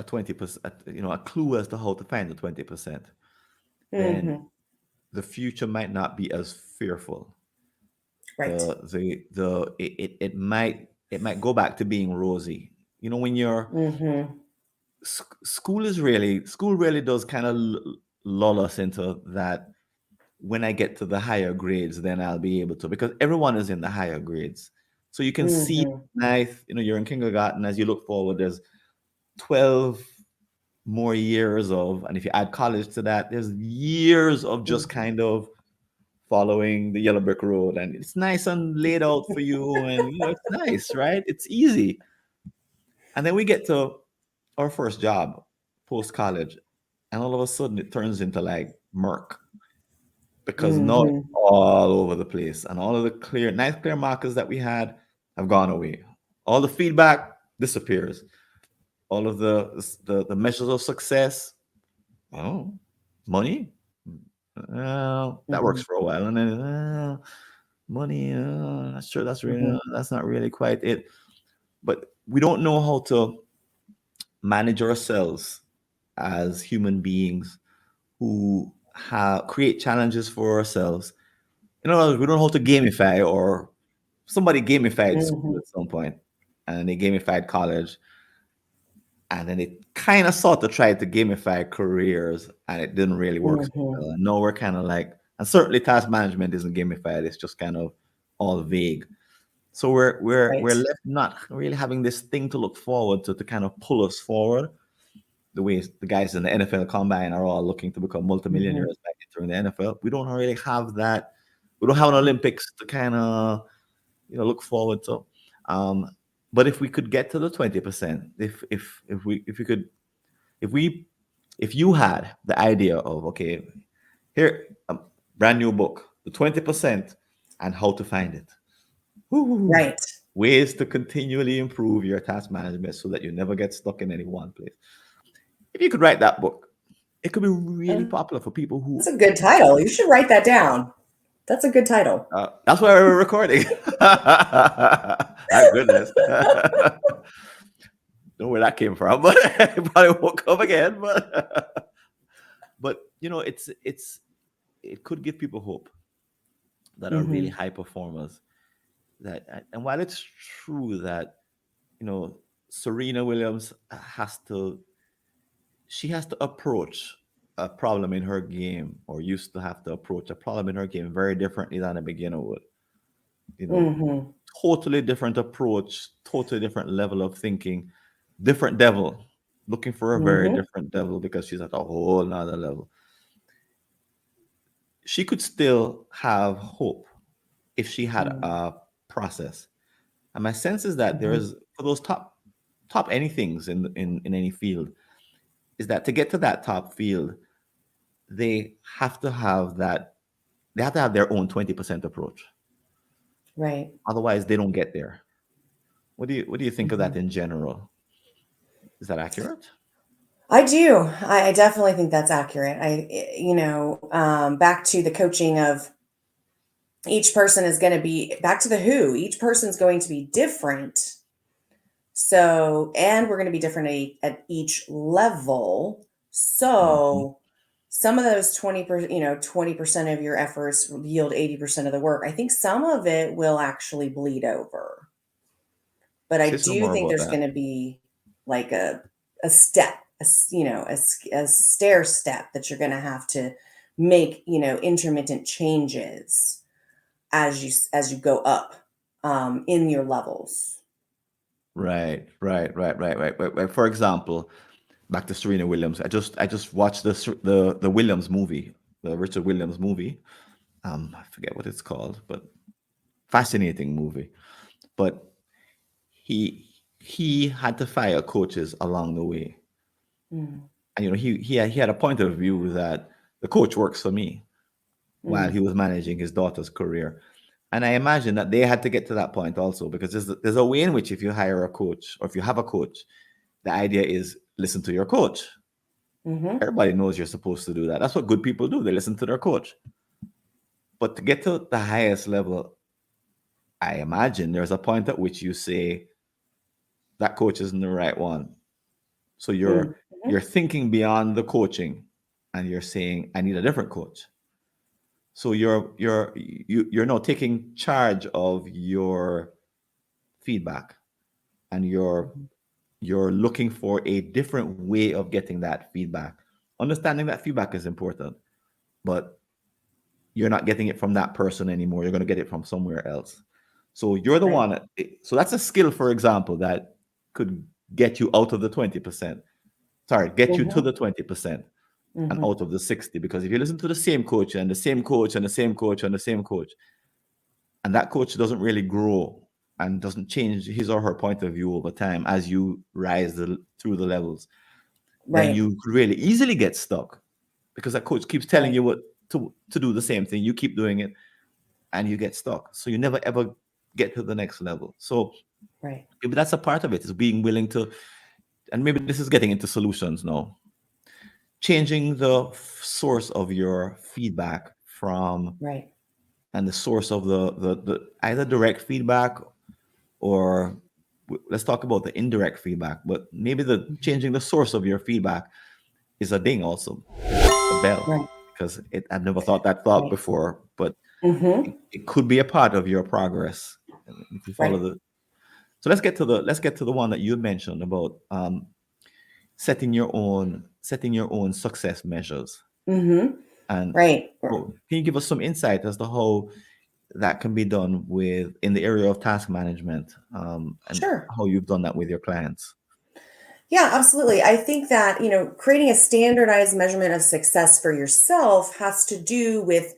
a 20%, a clue as to how to find the 20%, then Mm-hmm. the future might not be as fearful. Right. It might go back to being rosy. When you're Mm-hmm. school really does kind of lull us into that. When I get to the higher grades, then I'll be able to, because everyone is in the higher grades. So you can see Mm-hmm. nice, you're in kindergarten. As you look forward, there's 12 more years of, and if you add college to that, there's years of just Mm-hmm. kind of following the yellow brick road, and it's nice and laid out for you, and it's nice, right? It's easy. And then we get to our first job post college, and all of a sudden it turns into like murk because now it's Mm-hmm. all over the place, and all of the nice clear markers that we had have gone away. All the feedback disappears. All of the measures of success, oh, money, that works Mm-hmm. for a while, and then money, not sure that's not really quite it. But we don't know how to manage ourselves as human beings who create challenges for ourselves. We don't know how to gamify, or somebody gamified school Mm-hmm. at some point, and they gamified college, and then they kind of sort of tried to gamify careers, and it didn't really work so Mm-hmm. well. And now we're kind of like, and certainly task management isn't gamified; it's just kind of all vague. So we're Right. left not really having this thing to look forward to kind of pull us forward. The way the guys in the NFL combine are all looking to become Mm-hmm. multimillionaires back entering the NFL. We don't really have that. We don't have an Olympics to kind of look forward to. Um, but if we could get to the 20%, if we could if we if you had the idea of, okay, here, a brand new book, the 20% and how to find it. Woo, Right. ways to continually improve your task management so that you never get stuck in any one place. If you could write that book, it could be really popular for people That's who. a good title. You should write that down. That's a good title. That's why we're recording. Thank goodness. Don't know where that came from, but it probably won't come again. But it could give people hope that are really Mm-hmm. high performers. And while it's true that you know Serena Williams has to approach a problem in her game, or used to have to approach a problem in her game very differently than a beginner would. You know, Mm-hmm. totally different approach, totally different level of thinking, different devil, looking for a very Mm-hmm. different devil because she's at a whole nother level. She could still have hope if she had a process. And my sense is that there Mm-hmm. is, for those top anythings in any field, is that to get to that top field, they have to have that they have to have their own 20% approach. Right. Otherwise they don't get there. What do you think of Mm-hmm. that in general? Is that accurate? I do. I definitely think that's accurate. Back to the coaching of each person is going to be back to the who. Each person's going to be different. So, and we're going to be different at each level. Mm-hmm. So, some of those 20%, 20% of your efforts yield 80% of the work. I think some of it will actually bleed over. But I Say some do more think about there's that. going to be like a step, a stair step that you're going to have to make, intermittent changes as you go up in your levels. Right. For example, back to Serena Williams. I just watched the Williams movie, the Richard Williams movie. I forget what it's called, but fascinating movie. But he he had to fire coaches along the way, Mm, and he had a point of view that the coach works for me while mm, he was managing his daughter's career. And I imagine that they had to get to that point also, because there's a way in which, if you hire a coach or if you have a coach, the idea is listen to your coach. mm-hmm, Everybody knows you're supposed to do that. That's what good people do. They listen to their coach. But to get to the highest level, I imagine there's a point at which you say that coach isn't the right one. So you're mm-hmm, you're thinking beyond the coaching, and you're saying, I need a different coach. So you're now taking charge of your feedback, and you're looking for a different way of getting that feedback. Understanding that feedback is important, but you're not getting it from that person anymore. You're going to get it from somewhere else. So you're the right. one. So that's a skill, for example, that could get you out of the 20%. Sorry, get you to Mm-hmm, the 20% and mm-hmm, out of the 60. Because if you listen to the same coach and the same coach and the same coach and the same coach, and that coach doesn't really grow and doesn't change his or her point of view over time as you rise through the levels, then right, you could really easily get stuck, because that coach keeps telling right, you what to do the same thing. You keep doing it, and you get stuck. So you never ever get to the next level. So right. maybe that's a part of it, is being willing to, and maybe this is getting into solutions now, changing the source of your feedback from, Right. and the source of the either direct feedback, or let's talk about the indirect feedback, but maybe the Mhm. changing the source of your feedback is a ding also, is a bell, Right. because I've never thought that thought Right. before, but Mm-hmm. it could be a part of your progress if you follow Right. the. So let's get to the one that you mentioned about setting your own success measures. Mm-hmm. And Right. can you give us some insight as to how that can be done in the area of task management, and Sure. how you've done that with your clients? Yeah, absolutely. I think that, creating a standardized measurement of success for yourself has to do with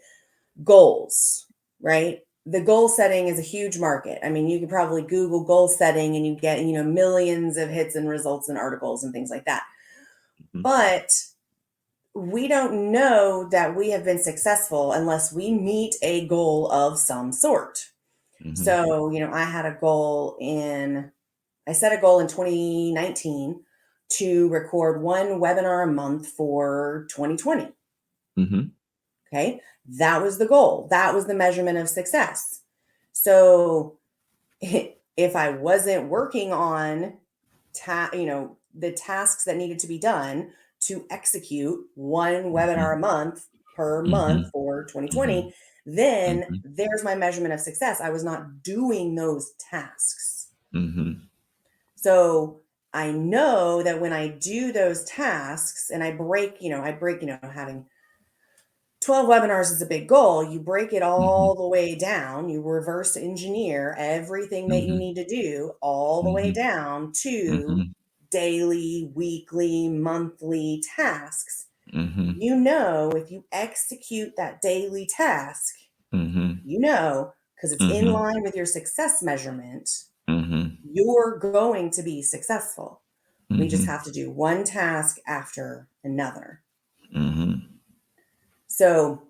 goals, right? The goal setting is a huge market. I mean, you can probably Google goal setting and you get, millions of hits and results and articles and things like that. Hmm. But we don't know that we have been successful unless we meet a goal of some sort. Hmm. So, I set a goal in 2019 to record one webinar a month for 2020. Hmm. Okay. That was the goal. That was the measurement of success. So if I wasn't working on the tasks that needed to be done to execute one webinar a month per month Hmm. for Hmm. 2020, then Hmm. there's my measurement of success. I was not doing those tasks. Hmm. So I know that when I do those tasks and having 12 webinars is a big goal. You break it Hmm. all the way down. You reverse engineer everything that you Hmm. need to do all the way Hmm. down to Hmm. daily, weekly, monthly tasks. Hmm. If you execute that daily task, Hmm. because it's in Hmm. line with your success measurement, Hmm. you're going to be successful. We just Hmm. have to do one task after another. Hmm. So,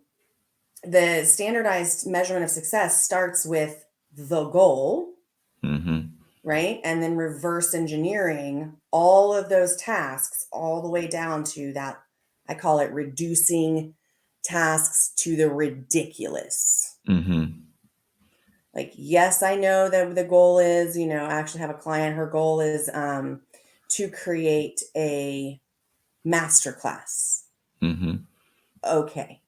the standardized measurement of success starts with the goal, Hmm. right? And then reverse engineering all of those tasks all the way down to that. I call it reducing tasks to the ridiculous. Hmm. Like, yes, I know that the goal is, I actually have a client, her goal is to create a master class. Mm-hmm. Okay.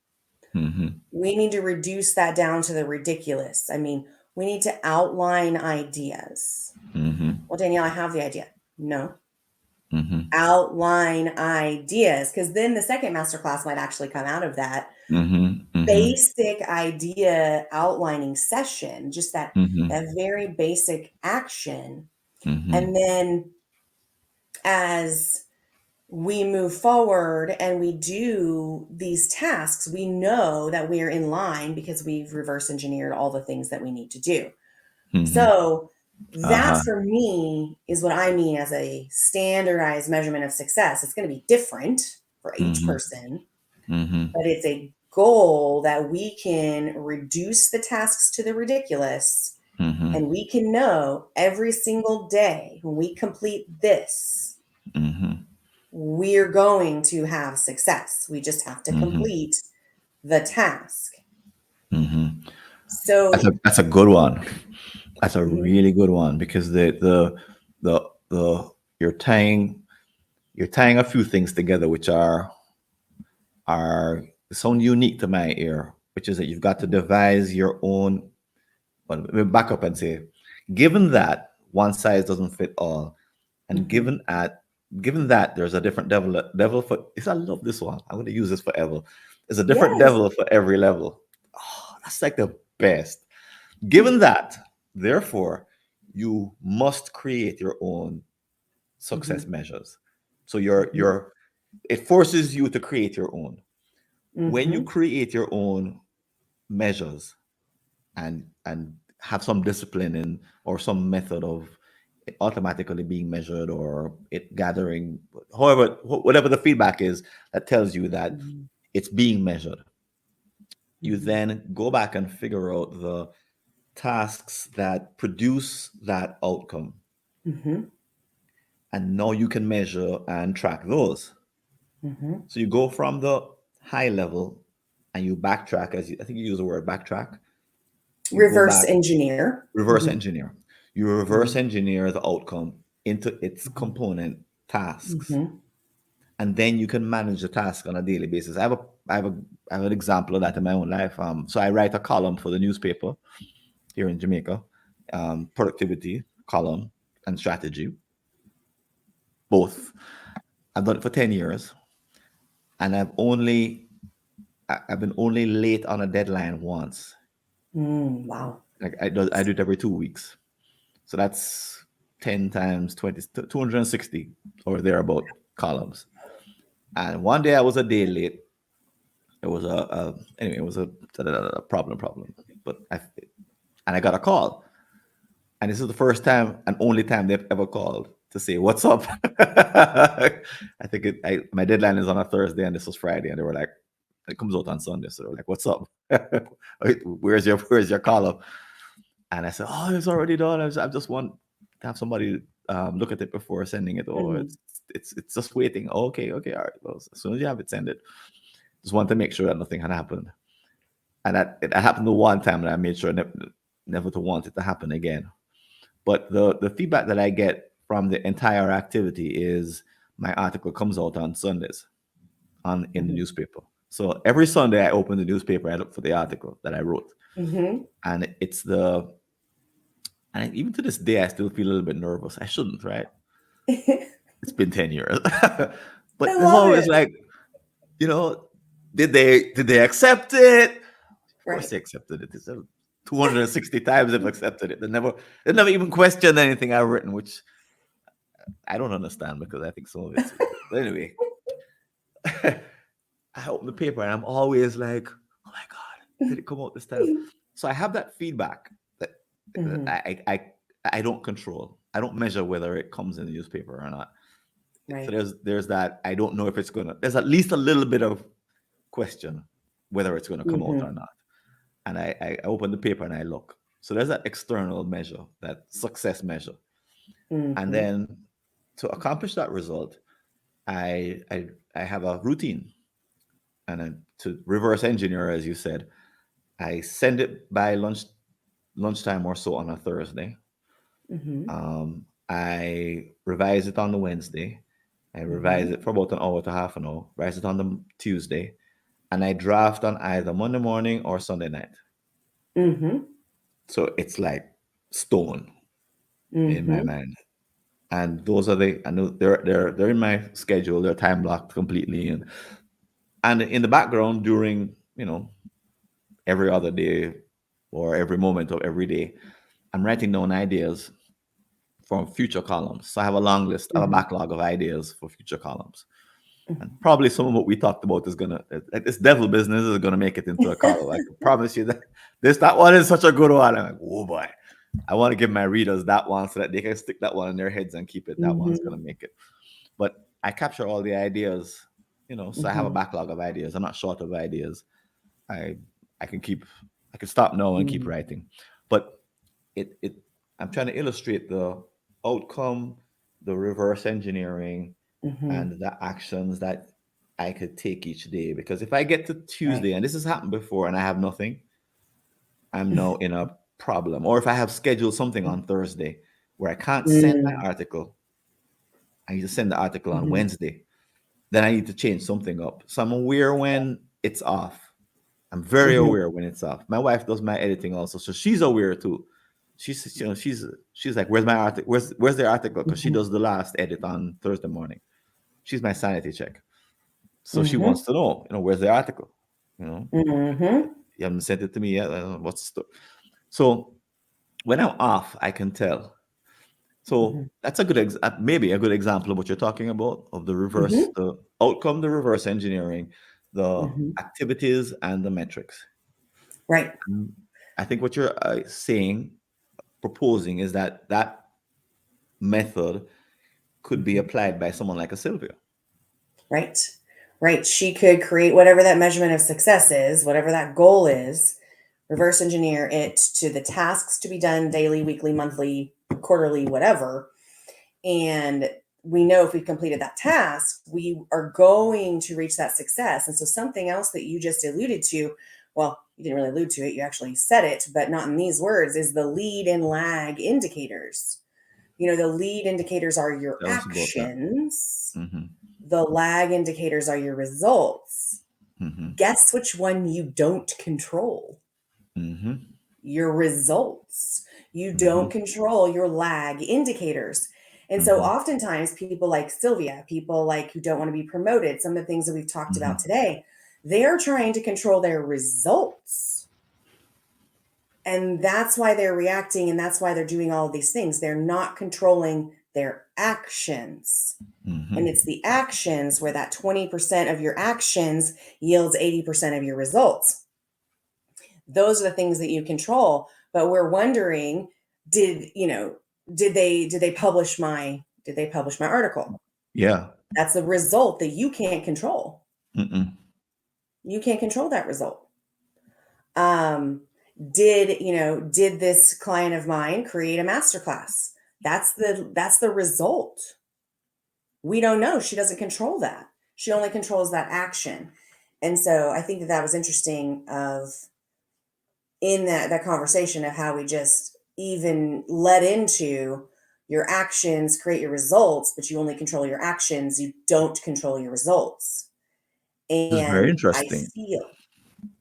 Mm-hmm. We need to reduce that down to the ridiculous. I mean, we need to outline ideas. Mm-hmm. Well, Danielle, I have the idea. No, Mm-hmm. outline ideas, because then the second masterclass might actually come out of that Mm-hmm. Mm-hmm. basic idea outlining session, just that very basic action. Mm-hmm. And then as we move forward and we do these tasks, we know that we are in line because we've reverse engineered all the things that we need to do. Mm-hmm. So that Uh-huh. for me is what I mean as a standardized measurement of success. It's going to be different for each Mm-hmm. person, Mm-hmm. but it's a goal that we can reduce the tasks to the ridiculous, Mm-hmm. and we can know every single day when we complete this, Mm-hmm. we're going to have success. We just have to Mm-hmm. complete the task. Mm-hmm. So, That's a good one. That's a mhm, really good one because the you're tying a few things together which are sound unique to my ear, which is that you've got to mhm, devise your own. Well, let me back up and say, given that one size doesn't fit all, and mhm. given that there's a different devil for this, I love this one. I'm going to use this forever. There's a different Yes. devil for every level. Oh, that's like the best. Mhm, Given that, therefore, you must create your own success mhm, measures. So mhm, it forces you to create your own. When you mhm, create your own measures and have some discipline in or some method of it automatically being measured or it gathering, however, whatever the feedback is that tells you that mhm, it's being measured, you mhm, then go back and figure out the tasks that produce that outcome, mhm, and now you can measure and track those. mhm. So you go from the high level and you backtrack, I think you use the word backtrack. You go Reverse back, engineer. reverse Mhm, engineer. You reverse mhm, engineer the outcome into its mhm, component tasks, mhm, and then you can manage the task on a daily basis. I have a, I have an example of that in my own life. So I write a column for the newspaper here in Jamaica, productivity column and strategy, both. I've done it for 10 years, and I've been only late on a deadline once. Wow. Like I do it every 2 weeks. So that's 10 times 20, 260 or thereabout columns. And one day I was a day late. It was anyway, it was a problem. But I got a call. And this is the first time and only time they've ever called to say, "What's up?" My deadline is on a Thursday and this was Friday. And they were like, it comes out on Sunday. So they're like, "What's up? Where's your column?" And I said, "Oh, it's already done. I just want to have somebody look at it before sending it. Oh, Mhm, it's just waiting. Okay, okay, all right. Well, as soon as you have it, send it. Just want to make sure that nothing had happened. And that it happened the one time, and I made sure never to want it to happen again. But the feedback that I get from the entire activity is my article comes out on Sundays on in the mhm, newspaper. So every Sunday I open the newspaper, I look for the article that I wrote, mhm. and it's the and even to this day, I still feel a little bit nervous. I shouldn't, right? It's been 10 years, I but there's love always it. like, you know, did they accept it? Of course, Right. they accepted it. It's 260 times they've accepted it. They never even questioned anything I've written, which I don't understand because I think some of it's. But anyway, I open the paper and I'm always like, oh my god, did it come out this time? So I have that feedback that, that Mhm, I don't control. I don't measure whether it comes in the newspaper or not. So right. there's that. I don't know if it's gonna. There's at least a little bit of question whether it's gonna come out Mhm, or not. And I open the paper and I look. So there's that external measure, that success measure, and mhm, then to accomplish that result, I I I have a routine, and then to reverse engineer, as you said, I send it by lunch. lunchtime or so on a Thursday. Mhm. I revise it on the Wednesday. I revise Mhm. it for about an hour to half an hour. Revise it on the Tuesday, and I draft on either Monday morning or Sunday night. Mhm. So it's like stone in my Mhm. mind. And those are the I know they're in my schedule. They're time blocked completely, and in the background during every other day or every moment of every day, I'm writing down ideas from future columns. So I have a long list, I have a Mhm. backlog of ideas for future columns. And Mhm. probably some of what we talked about is gonna this devil business is gonna make it into a column. I can promise you that that one is such a good one. I'm like, oh boy. I want to give my readers that one so that they can stick that one in their heads and keep it. That one's gonna Mhm. make it. But I capture all the ideas, so I have a Mhm. backlog of ideas. I'm not short of ideas. I I can keep I can stop now and keep Mhm. writing. But it I'm trying to illustrate the outcome, the reverse engineering, Mhm. and the actions that I could take each day. Because if I get to Right. Tuesday and this has happened before and I have nothing, I'm now in a problem. Or if I have scheduled something on Thursday where I can't send Mm. my article, I need to send the article on Mhm. Wednesday, then I need to change something up. So I'm aware when it's off. I'm very Mhm. aware when it's off. My wife does my editing also, so she's aware too. She's like, "Where's my article? Where's the article?" Because she Mhm. does the last edit on Thursday morning. She's my sanity check, so she Mhm. wants to know, where's the article? You know, Mhm. you haven't sent it to me yet. What's the story? So when I'm off, I can tell. So Mhm. that's maybe a good example of what you're talking about of Mhm. the outcome, the reverse engineering, the Mhm. activities, and the metrics. Right. Mm, I think what you're saying, proposing, is that that method could be Mhm. applied by someone like a Sylvia. Right. Right. She could create whatever that measurement of success is, whatever that goal is, reverse engineer it to the tasks to be done daily, weekly, monthly, quarterly, whatever. And we know if we've completed that task, we are going to reach that success. And so, something else that you just alluded to, well, you didn't really allude to it, you actually said it, but not in these words, is the lead and lag indicators. The lead indicators are your Tell us about that. actions, Mm-hmm. the lag indicators are your results. Mm-hmm. Guess which one you don't control? Mm-hmm. Your results. You Mm-hmm. don't control your lag indicators. And so Mm-hmm. oftentimes people like Sylvia, people like who don't want to be promoted, some of the things that we've talked Mm-hmm. about today, they are trying to control their results. And that's why they're reacting and that's why they're doing all of these things. They're not controlling their actions. And Mm-hmm. it's the actions where that 20% of your actions yields 80% of your results. Those are the things that you control, but we're wondering, did you know did they publish my article? Yeah. That's a result that you can't control. Mm-mm. You can't control that result. um did this client of mine create a masterclass? That's the result. We don't know. She doesn't control that. She only controls that action. And so I think that that was interesting of in that conversation of how we just even led into your actions create your results, but you only control your actions, you don't control your results. This is very And interesting.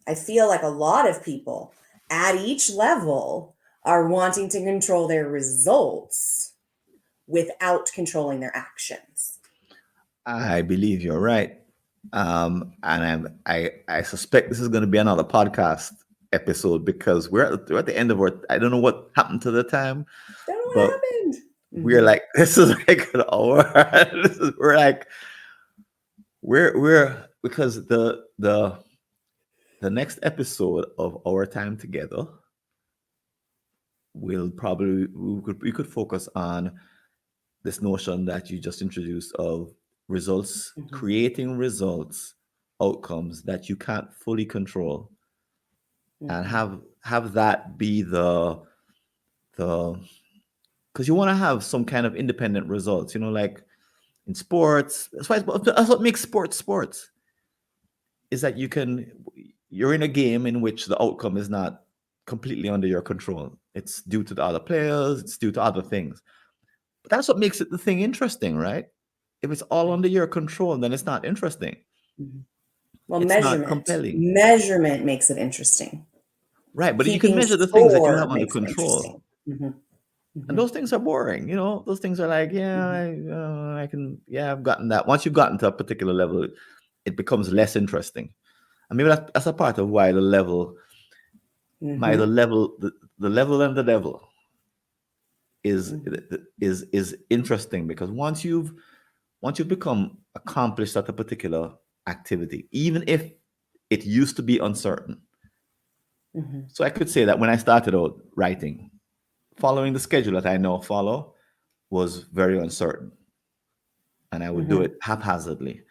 I feel like a lot of people at each level are wanting to control their results without controlling their actions. I believe you're right. And I suspect this is going to be another podcast episode because we're at the end of our. I don't know what happened to the time, Don't know what but happened. we're Mhm. like this is like an hour. We're like we're because the next episode of our time together will probably we could focus on this notion that you just introduced of results, Mhm. creating results, outcomes that you can't fully control, and Mhm. have that be the because you want to have some kind of independent results, like in sports. That's what makes sports is that you're in a game in which the outcome is not completely under your control. It's due to the other players, it's due to other things. But that's what makes it the thing interesting, right? If it's all Right. under your control, then it's not interesting. Mhm. Well, It's not measurement. compelling. Measurement makes it interesting. Right. But you can Keeping measure the things that you have score under makes it control. interesting. Hmm. And Hmm. those things are boring. Those things are like, yeah, Hmm. I can, yeah, I've gotten that. Once you've gotten to a particular level, it becomes less interesting. I mean, that's a part of why Hmm. the level and the devil is Hmm. is interesting because once you've become accomplished at a particular activity, even if it used to be uncertain. Hmm. So I could say that when I started out writing, following the schedule that I now follow was very uncertain, and I would do Hmm. it haphazardly,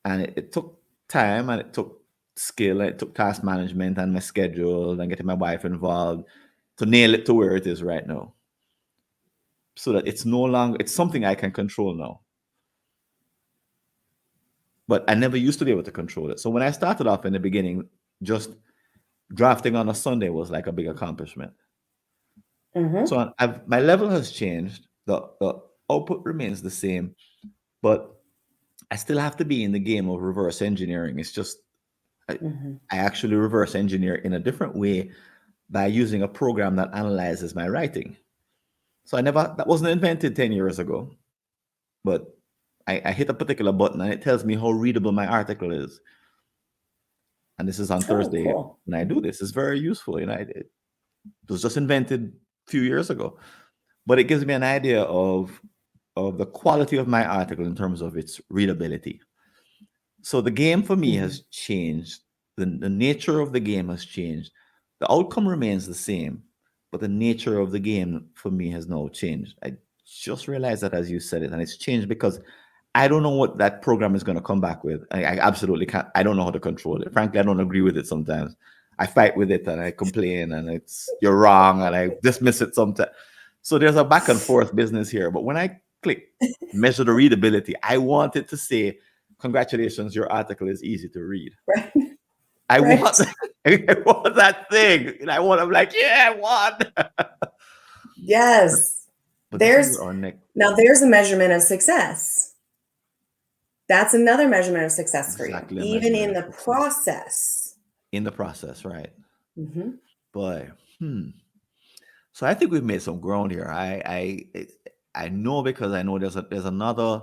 and it took time and it took skill and it took task management and my schedule and getting my wife involved to nail it to where it is right now, so that it's no longer it's something I can control now. But I never used to be able to control it. So when I started off in the beginning, just drafting on a Sunday was like a big accomplishment. Hmm. So my level has changed. The output remains the same, but I still have to be in the game of reverse engineering. It's just I, Hmm. I actually reverse engineer in a different way by using a program that analyzes my writing. So that wasn't invented 10 years ago, but I hit a particular button and it tells me how readable my article is. And this is on Oh, Thursday cool. when I do this. It's very useful. It was just invented a few years ago, but it gives me an idea of the quality of my article in terms of its readability. So the game for me Hmm. has changed. The nature of the game has changed. The outcome remains the same, but the nature of the game for me has now changed. I just realized that as you said it, and it's changed because I don't know what that program is going to come back with. I absolutely can't. I don't know how to control it. Frankly, I don't agree with it sometimes. I fight with it and I complain and it's you're wrong and I dismiss it sometimes. So there's a back and forth business here. But when I click measure the readability, I want it to say, congratulations, your article is easy to read. Right. I want Right. that, I want that thing. And I'm like, yeah, I won. but, Yes. but this is There's where our neck there's a measurement of success. That's another measurement of success for you, exactly a even measurement in of the success process. in the process, right? Hmm. Boy, so I think we've made some ground here. I know because I know there's another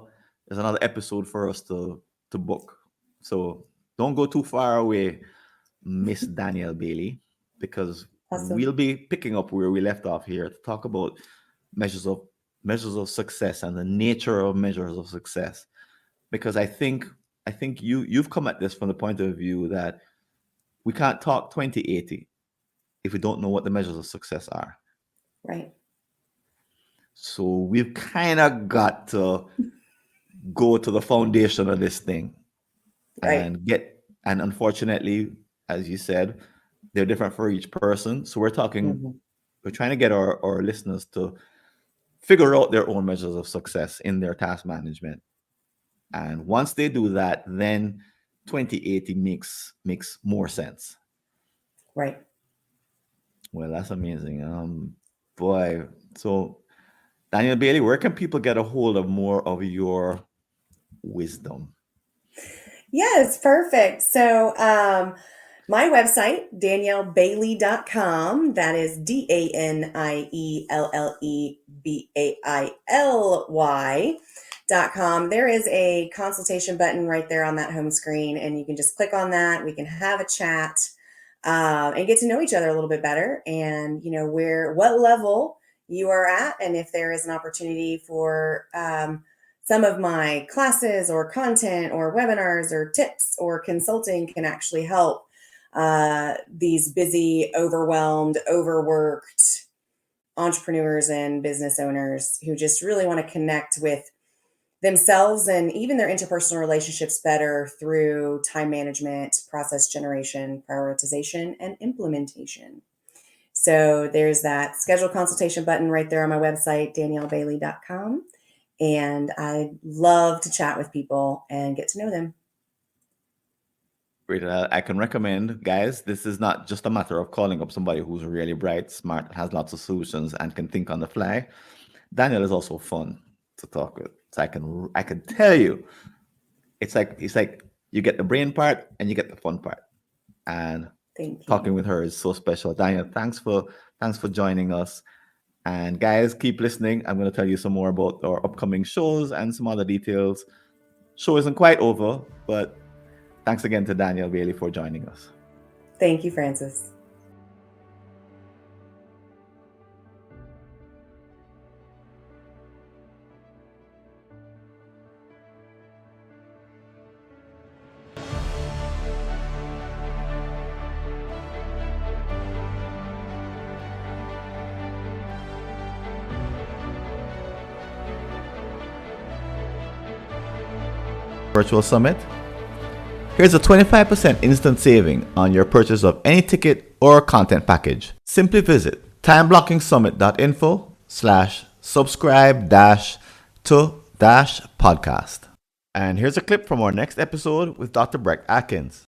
episode for us to book. So don't go too far away, Miss Danielle Baily, because Awesome. we'll be picking up where we left off here to talk about measures of measures of success and the nature of measures of success. Because I think you've come at this from the point of view that we can't talk 2080 if we don't know what the measures of success are. Right. So we've kind of got to go to the foundation of this thing Right. and unfortunately, as you said, they're different for each person. So Hmm. we're trying to get our listeners to figure out their own measures of success in their task management. And once they do that, then 2080 makes more sense. Right. Well, that's amazing. Boy. So Daniel Bailey, where can people get a hold of more of your wisdom? Yes, perfect. So, my website, daniellebaily.com, that is DanielleBaily.com. There is a consultation button right there on that home screen, and you can just click on that. We can have a chat and get to know each other a little bit better, and what level you are at, and if there is an opportunity for some of my classes or content or webinars or tips or consulting can actually help these busy, overwhelmed, overworked entrepreneurs and business owners who just really want to connect with themselves and even their interpersonal relationships better through time management, process generation, prioritization, and implementation. So there's that schedule consultation button right there on my website, daniellebaily.com. And I love to chat with people and get to know them. Great. I can recommend, guys, this is not just a matter of calling up somebody who's really bright, smart, has lots of solutions, and can think on the fly. Daniel is also fun to talk with. So I can tell you, it's like you get the brain part and you get the fun part. And Thank talking you. with her is so special. Daniel, thanks for joining us. And guys, keep listening. I'm going to tell you some more about our upcoming shows and some other details. Show isn't quite over, but thanks again to Danielle Baily for joining us. Thank you, Francis. Virtual Summit. Here's a 25% instant saving on your purchase of any ticket or content package. Simply visit timeblockingsummit.info/subscribe-to-podcast. And here's a clip from our next episode with Dr. Breck Atkins.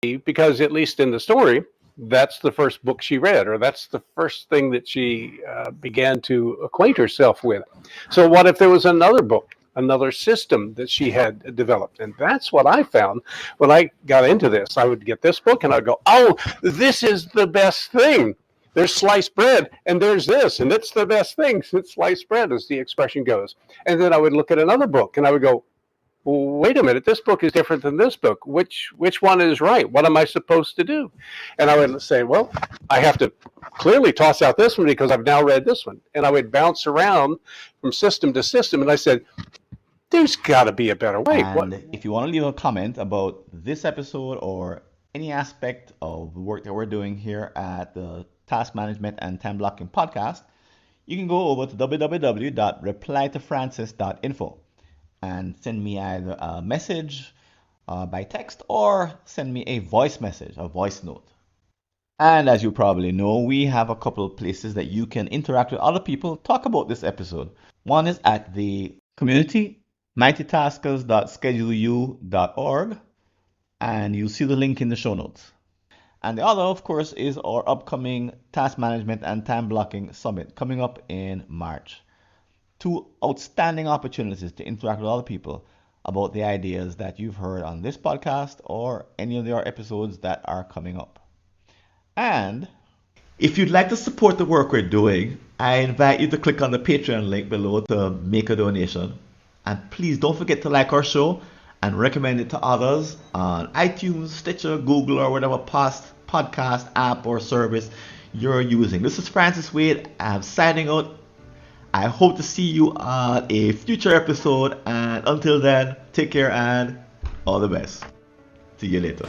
Because at least in the story, that's the first book she read, or that's the first thing that she began to acquaint herself with. So what if there was another book, another system that she had developed? And that's what I found when I got into this. I would get this book and I'd go, oh, this is the best thing. There's sliced bread and there's this, and it's the best thing. It's sliced bread, as the expression goes. And then I would look at another book and I would go, wait a minute, this book is different than this book. Which one is right? What am I supposed to do? And I would say, well, I have to clearly toss out this one because I've now read this one. And I would bounce around from system to system. And I said, there's got to be a better way. And if you want to leave a comment about this episode or any aspect of the work that we're doing here at the Task Management and Time Blocking Podcast, you can go over to www.replytofrancis.info and send me either a message by text or send me a voice message, a voice note. And as you probably know, we have a couple of places that you can interact with other people, talk about this episode. One is at the community, mightytaskers.scheduleu.org, and you'll see the link in the show notes. And the other, of course, is our upcoming Task Management and Time Blocking Summit coming up in March. Two outstanding opportunities to interact with other people about the ideas that you've heard on this podcast or any of our episodes that are coming up. And if you'd like to support the work we're doing, I invite you to click on the Patreon link below to make a donation. And please don't forget to like our show and recommend it to others on iTunes, Stitcher, Google, or whatever podcast app or service you're using. This is Francis Wade. I'm signing out. I hope to see you on a future episode, and until then, take care and all the best. See you later.